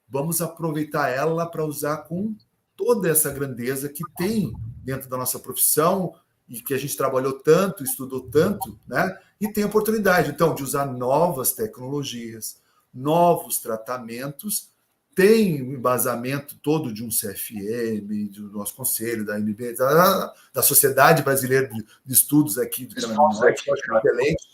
vamos aproveitar ela para usar com toda essa grandeza que tem dentro da nossa profissão e que a gente trabalhou tanto, estudou tanto, né? E tem a oportunidade, então, de usar novas tecnologias, novos tratamentos, tem o embasamento todo de um CFM, do nosso conselho, da MB, da Sociedade Brasileira de Estudos aqui do Canadá, que eu acho excelente,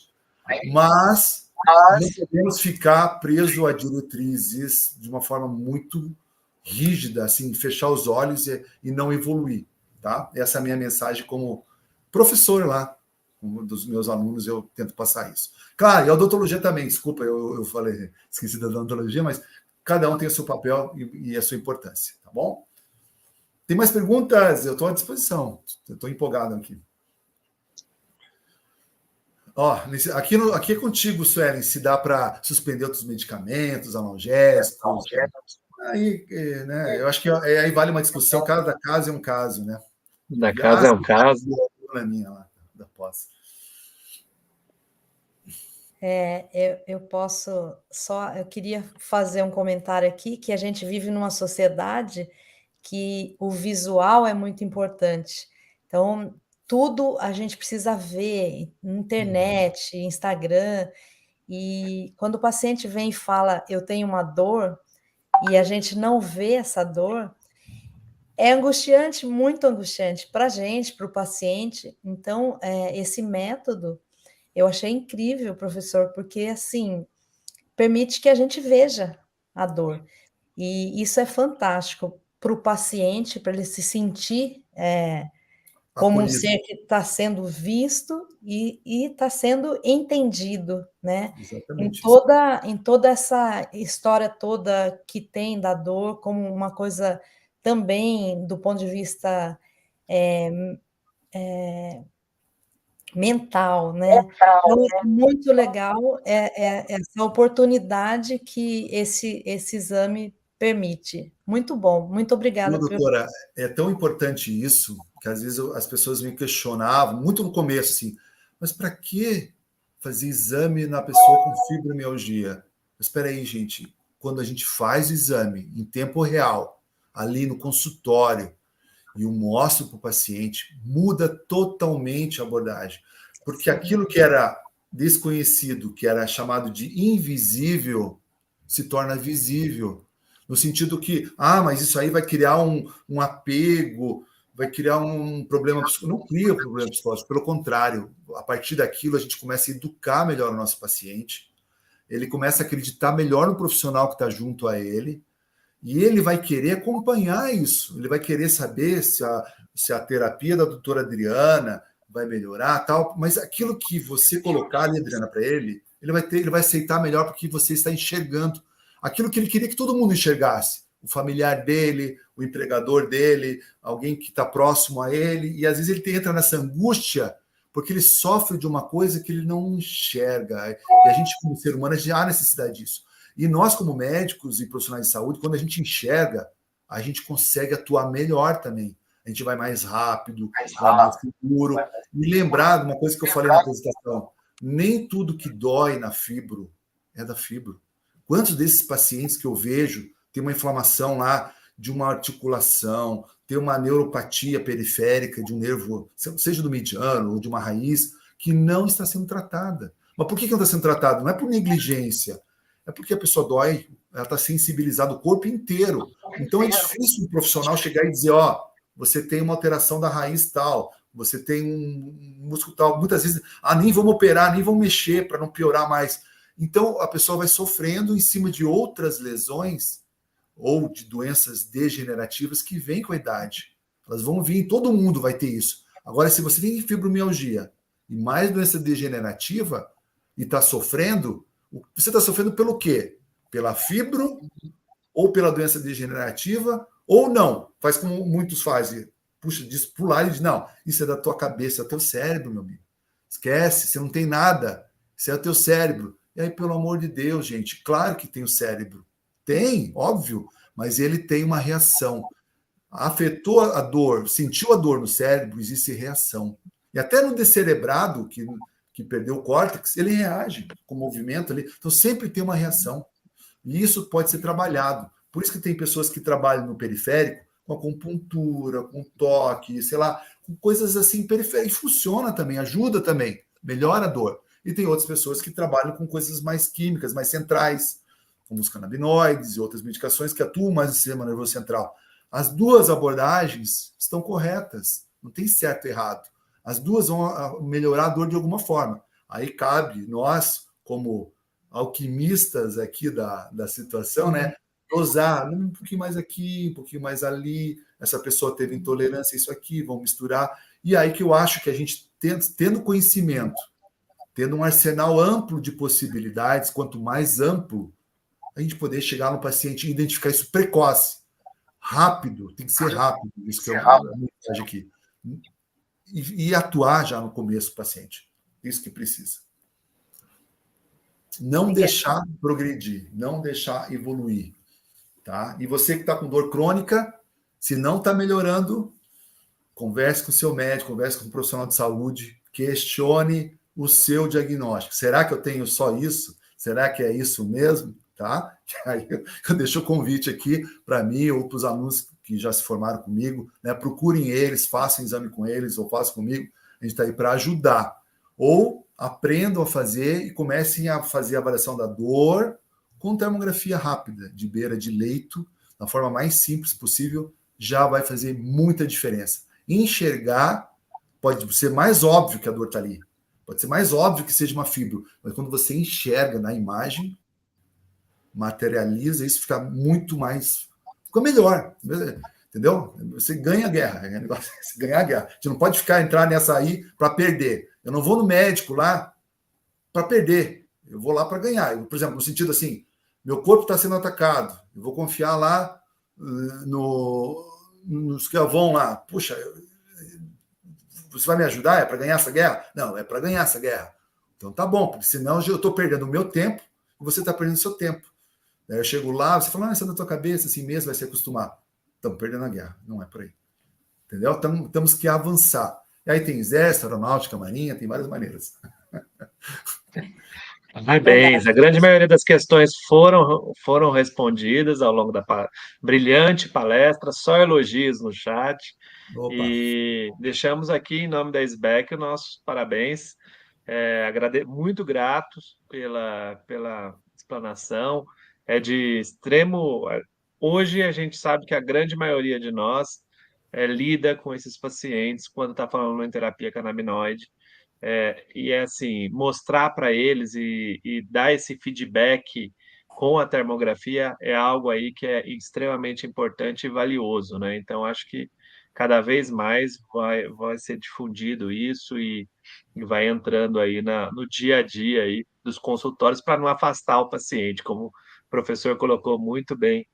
mas não podemos ficar presos a diretrizes de uma forma muito rígida, assim, fechar os olhos e não evoluir, tá? Essa é a minha mensagem como professor lá, um dos meus alunos, eu tento passar isso. Claro, e a odontologia também, desculpa, eu falei, esqueci da odontologia, mas cada um tem o seu papel e a sua importância, tá bom? Tem mais perguntas? Eu estou à disposição, eu estou empolgado aqui. Aqui é contigo, Suelen, se dá para suspender outros medicamentos, analgésicos. Aí, né, eu acho que aí vale uma discussão, cada caso é um caso, né? Da casa é um caso. Minha lá, da pós. Eu queria fazer um comentário aqui, que a gente vive numa sociedade que o visual é muito importante. Então, tudo a gente precisa ver, internet, Instagram, e quando o paciente vem e fala, eu tenho uma dor, e a gente não vê essa dor, é angustiante, muito angustiante para a gente, para o paciente. Então, esse método, eu achei incrível, professor, porque, assim, permite que a gente veja a dor. E isso é fantástico para o paciente, para ele se sentir como um ser que está sendo visto e está sendo entendido, né? Exatamente. Em toda essa história toda que tem da dor, como uma coisa também do ponto de vista mental, né? Então, é muito legal essa oportunidade que esse exame permite. Muito bom, muito obrigada. Doutora, é tão importante isso, que às vezes as pessoas me questionavam, muito no começo, assim, mas para que fazer exame na pessoa com fibromialgia? Mas espera aí, gente, quando a gente faz o exame em tempo real, ali no consultório, e eu mostro para o paciente, muda totalmente a abordagem. Porque aquilo que era desconhecido, que era chamado de invisível, se torna visível. No sentido que, mas isso aí vai criar um apego, vai criar um problema psicológico. Não cria um problema psicológico, pelo contrário. A partir daquilo, a gente começa a educar melhor o nosso paciente, ele começa a acreditar melhor no profissional que está junto a ele, e ele vai querer acompanhar isso, ele vai querer saber se a terapia da doutora Adriana vai melhorar, tal, mas aquilo que você colocar ali, Adriana, para ele vai aceitar melhor porque você está enxergando aquilo que ele queria que todo mundo enxergasse, o familiar dele, o empregador dele, alguém que está próximo a ele, e às vezes ele entra nessa angústia porque ele sofre de uma coisa que ele não enxerga. E a gente, como ser humano, já há necessidade disso. E nós, como médicos e profissionais de saúde, quando a gente enxerga, a gente consegue atuar melhor também. A gente vai mais rápido, vai mais seguro. E lembrar de uma coisa que eu falei na apresentação: nem tudo que dói na fibro é da fibro. Quantos desses pacientes que eu vejo tem uma inflamação lá de uma articulação, tem uma neuropatia periférica de um nervo, seja do mediano ou de uma raiz, que não está sendo tratada. Mas por que não está sendo tratada? Não é por negligência, é porque a pessoa dói, ela está sensibilizada o corpo inteiro. Então é difícil um profissional chegar e dizer, ó, você tem uma alteração da raiz tal, você tem um músculo tal. Muitas vezes, nem vamos operar, nem vamos mexer para não piorar mais. Então, a pessoa vai sofrendo em cima de outras lesões ou de doenças degenerativas que vêm com a idade. Elas vão vir, todo mundo vai ter isso. Agora, se você tem fibromialgia e mais doença degenerativa e está sofrendo, você está sofrendo pelo quê? Pela fibro ou pela doença degenerativa ou não. Faz como muitos fazem. Puxa, diz para o lado e diz, não, isso é da tua cabeça, é teu cérebro, meu amigo. Esquece, você não tem nada. Isso é o teu cérebro. E aí, pelo amor de Deus, gente, claro que tem o cérebro. Tem, óbvio, mas ele tem uma reação. Afetou a dor, sentiu a dor no cérebro, existe reação. E até no descerebrado, que perdeu o córtex, ele reage com o movimento ali. Então, sempre tem uma reação. E isso pode ser trabalhado. Por isso que tem pessoas que trabalham no periférico com acupuntura, com toque, sei lá, com coisas assim periféricas. Funciona também, ajuda também, melhora a dor. E tem outras pessoas que trabalham com coisas mais químicas, mais centrais, como os canabinoides e outras medicações que atuam mais no sistema nervoso central. As duas abordagens estão corretas, não tem certo e errado. As duas vão melhorar a dor de alguma forma. Aí cabe nós, como alquimistas aqui da situação, né, dosar um pouquinho mais aqui, um pouquinho mais ali. Essa pessoa teve intolerância a isso aqui, vamos misturar. E aí que eu acho que a gente, tendo conhecimento, tendo um arsenal amplo de possibilidades, quanto mais amplo, a gente poder chegar no paciente e identificar isso precoce, rápido, tem que ser rápido, isso que é a mensagem aqui. E atuar já no começo do paciente. Isso que precisa. Não deixar progredir, não deixar evoluir. Tá? E você que está com dor crônica, se não está melhorando, converse com o seu médico, converse com o profissional de saúde, questione o seu diagnóstico. Será que eu tenho só isso? Será que é isso mesmo? Tá? Aí eu deixo o convite aqui para mim ou para os alunos que já se formaram comigo, né? Procurem eles, façam exame com eles ou façam comigo. A gente está aí para ajudar. Ou aprendam a fazer e comecem a fazer a avaliação da dor com termografia rápida, de beira de leito, da forma mais simples possível, já vai fazer muita diferença. Enxergar pode ser mais óbvio que a dor está ali. Pode ser mais óbvio que seja uma fibro, mas quando você enxerga na imagem, materializa, isso fica muito mais... Fica melhor, entendeu? Você ganha a guerra, você ganha a guerra. Você não pode entrar nessa aí para perder. Eu não vou no médico lá para perder. Eu vou lá para ganhar. Por exemplo, no sentido assim, meu corpo está sendo atacado. Eu vou confiar lá nos que vão lá. Puxa, você vai me ajudar? É para ganhar essa guerra? Não, é para ganhar essa guerra. Então tá bom, porque senão eu estou perdendo o meu tempo e você está perdendo o seu tempo. Aí eu chego lá, você fala, isso é da tua cabeça, assim mesmo, vai se acostumar. Estamos perdendo a guerra, não é por aí. Entendeu? Temos que avançar. E aí tem exército, aeronáutica, marinha, tem várias maneiras. Parabéns, a grande maioria das questões foram respondidas ao longo da brilhante palestra, só elogios no chat. Opa. E deixamos aqui, em nome da SBEC, os nossos parabéns. Muito gratos pela explanação. É de extremo... Hoje a gente sabe que a grande maioria de nós lida com esses pacientes quando está falando em terapia canabinoide. E é assim, mostrar para eles e dar esse feedback com a termografia é algo aí que é extremamente importante e valioso, né? Então, acho que cada vez mais vai ser difundido isso e vai entrando aí no dia a dia aí dos consultórios para não afastar o paciente, como o professor colocou muito bem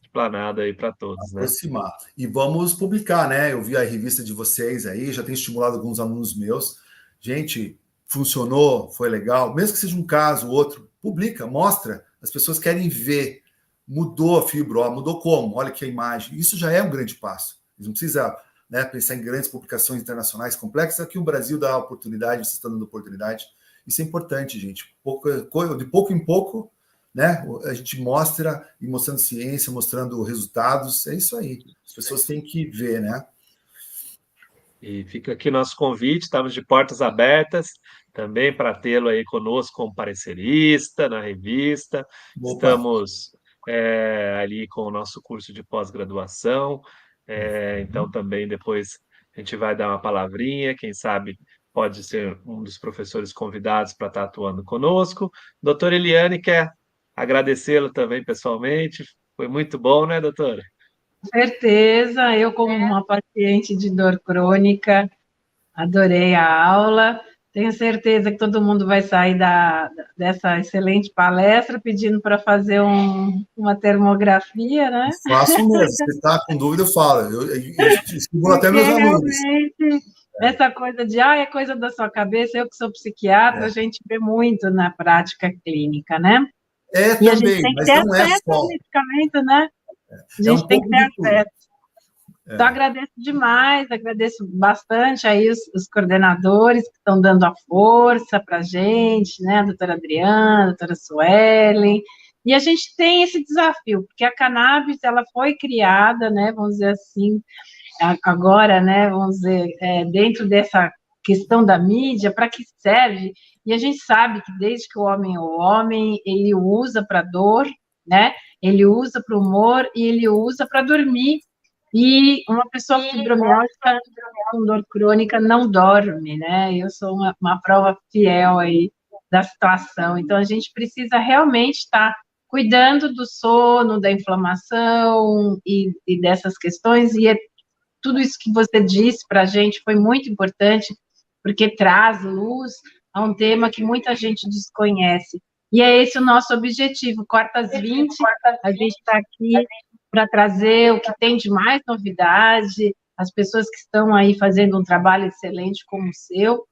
explanado aí para todos, né? Aproximar. E vamos publicar, né? Eu vi a revista de vocês aí, já tenho estimulado alguns alunos meus. Gente, funcionou, foi legal. Mesmo que seja um caso, outro, publica, mostra. As pessoas querem ver. Mudou a fibra, mudou como? Olha aqui a imagem. Isso já é um grande passo. Não precisa, né, pensar em grandes publicações internacionais complexas. Aqui o Brasil dá oportunidade, você está dando oportunidade. Isso é importante, gente. De pouco em pouco, né? A gente mostra, e mostrando ciência, mostrando resultados, é isso aí. As pessoas têm que ver, né? E fica aqui nosso convite, estamos de portas abertas também para tê-lo aí conosco como parecerista na revista. Opa. Estamos ali com o nosso curso de pós-graduação, então também depois a gente vai dar uma palavrinha, quem sabe pode ser um dos professores convidados para estar atuando conosco. Doutora Eliane quer agradecê-lo também pessoalmente, foi muito bom, né, doutora? Certeza, eu como uma paciente de dor crônica, adorei a aula. Tenho certeza que todo mundo vai sair dessa excelente palestra pedindo para fazer uma termografia, né? Faço mesmo. Se está com dúvida, eu falo. Eu estimulo até meus alunos. Realmente, essa coisa de, é coisa da sua cabeça, eu que sou psiquiatra, a gente vê muito na prática clínica, né? E a gente Também, tem que mas ter não é acesso só. ao medicamento, né? A gente tem que ter acesso. Então, agradeço demais, agradeço bastante aí os coordenadores que estão dando a força para a gente, né, a doutora Adriana, a doutora Suelen, e a gente tem esse desafio, porque a cannabis, ela foi criada, né, vamos dizer assim, agora, né, vamos dizer, dentro dessa questão da mídia, para que serve? E a gente sabe que desde que o homem é o homem, ele usa para dor, né, ele usa para humor e ele usa para dormir. E uma pessoa fibromialgia com dor crônica não dorme, né? Eu sou uma prova fiel aí da situação. Então, a gente precisa realmente estar cuidando do sono, da inflamação e dessas questões. E tudo isso que você disse para a gente foi muito importante, porque traz luz a um tema que muita gente desconhece. E é esse o nosso objetivo. Quartas 20, a gente está aqui para trazer o que tem de mais novidade, as pessoas que estão aí fazendo um trabalho excelente como o seu,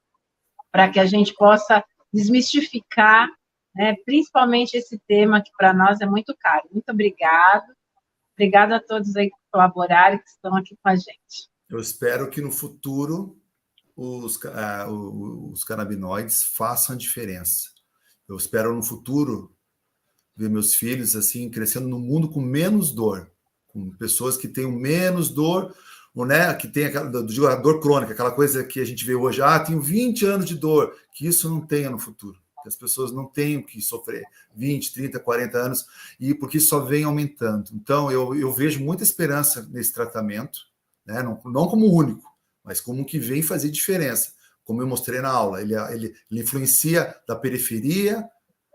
para que a gente possa desmistificar, né, principalmente esse tema que para nós é muito caro. Muito obrigado. Obrigada a todos aí que colaboraram e que estão aqui com a gente. Eu espero que no futuro os canabinoides façam a diferença. Eu espero no futuro ver meus filhos assim crescendo no mundo com menos dor, com pessoas que tenham menos dor, ou, né, que tem aquela dor crônica, aquela coisa que a gente vê hoje, tenho 20 anos de dor, que isso não tenha no futuro, que as pessoas não tenham que sofrer 20, 30, 40 anos, e porque isso só vem aumentando. Então, eu vejo muita esperança nesse tratamento, né, não como único, mas como que vem fazer diferença, como eu mostrei na aula. Ele influencia da periferia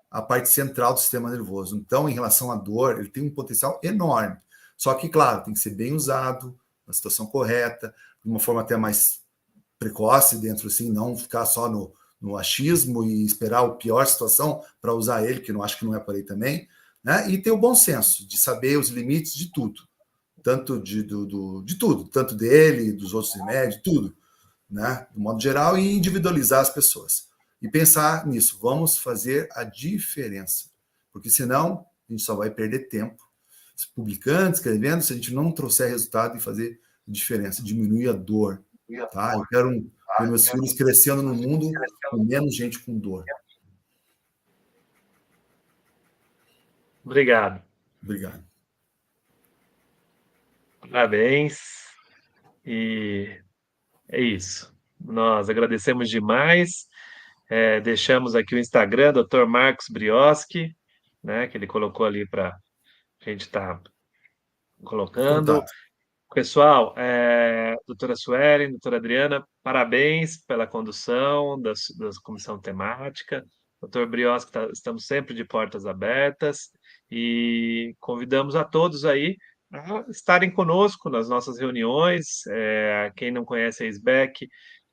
a parte central do sistema nervoso. Então, em relação à dor, ele tem um potencial enorme. Só que, claro, tem que ser bem usado, na situação correta, de uma forma até mais precoce dentro, assim, não ficar só no achismo e esperar a pior situação para usar ele, que eu acho que não é por aí também, né? E ter o bom senso de saber os limites de tudo, tanto de tudo, tanto dele, dos outros remédios, tudo, né? Do modo geral, e individualizar as pessoas. E pensar nisso, vamos fazer a diferença. Porque senão a gente só vai perder tempo publicando, escrevendo, se a gente não trouxer resultado e fazer diferença, diminuir a dor. Tá? Eu quero ver meus filhos crescendo no mundo com menos gente com dor. Obrigado. Obrigado. Parabéns. E é isso. Nós agradecemos demais. Deixamos aqui o Instagram, Dr. Marcos Brioski, né, que ele colocou ali para a gente estar colocando. Contato. Pessoal, doutora Suelen, doutora Adriana, parabéns pela condução da comissão temática. Doutor Brioski, estamos sempre de portas abertas e convidamos a todos aí a estarem conosco nas nossas reuniões. Quem não conhece a SBEC,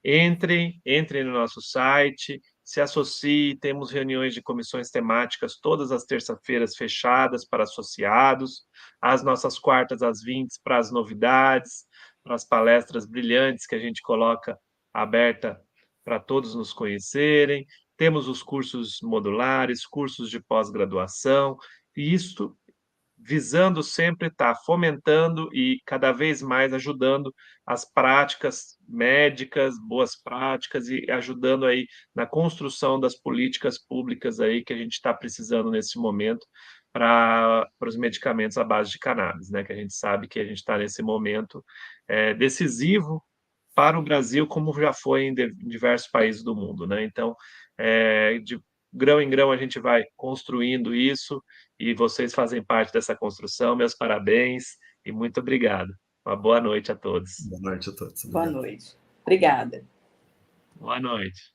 entrem no nosso site, se associe, temos reuniões de comissões temáticas todas as terças-feiras fechadas para associados, as nossas quartas às 20 para as novidades, para as palestras brilhantes que a gente coloca aberta para todos nos conhecerem, temos os cursos modulares, cursos de pós-graduação, e isto visando sempre estar fomentando e cada vez mais ajudando as práticas médicas, boas práticas e ajudando aí na construção das políticas públicas aí que a gente está precisando nesse momento para os medicamentos à base de cannabis, né? Que a gente sabe que a gente está nesse momento decisivo para o Brasil, como já foi em diversos países do mundo, né? Então, de grão em grão a gente vai construindo isso e vocês fazem parte dessa construção. Meus parabéns e muito obrigado. Uma boa noite a todos. Boa noite a todos. Boa noite. Obrigada. Boa noite.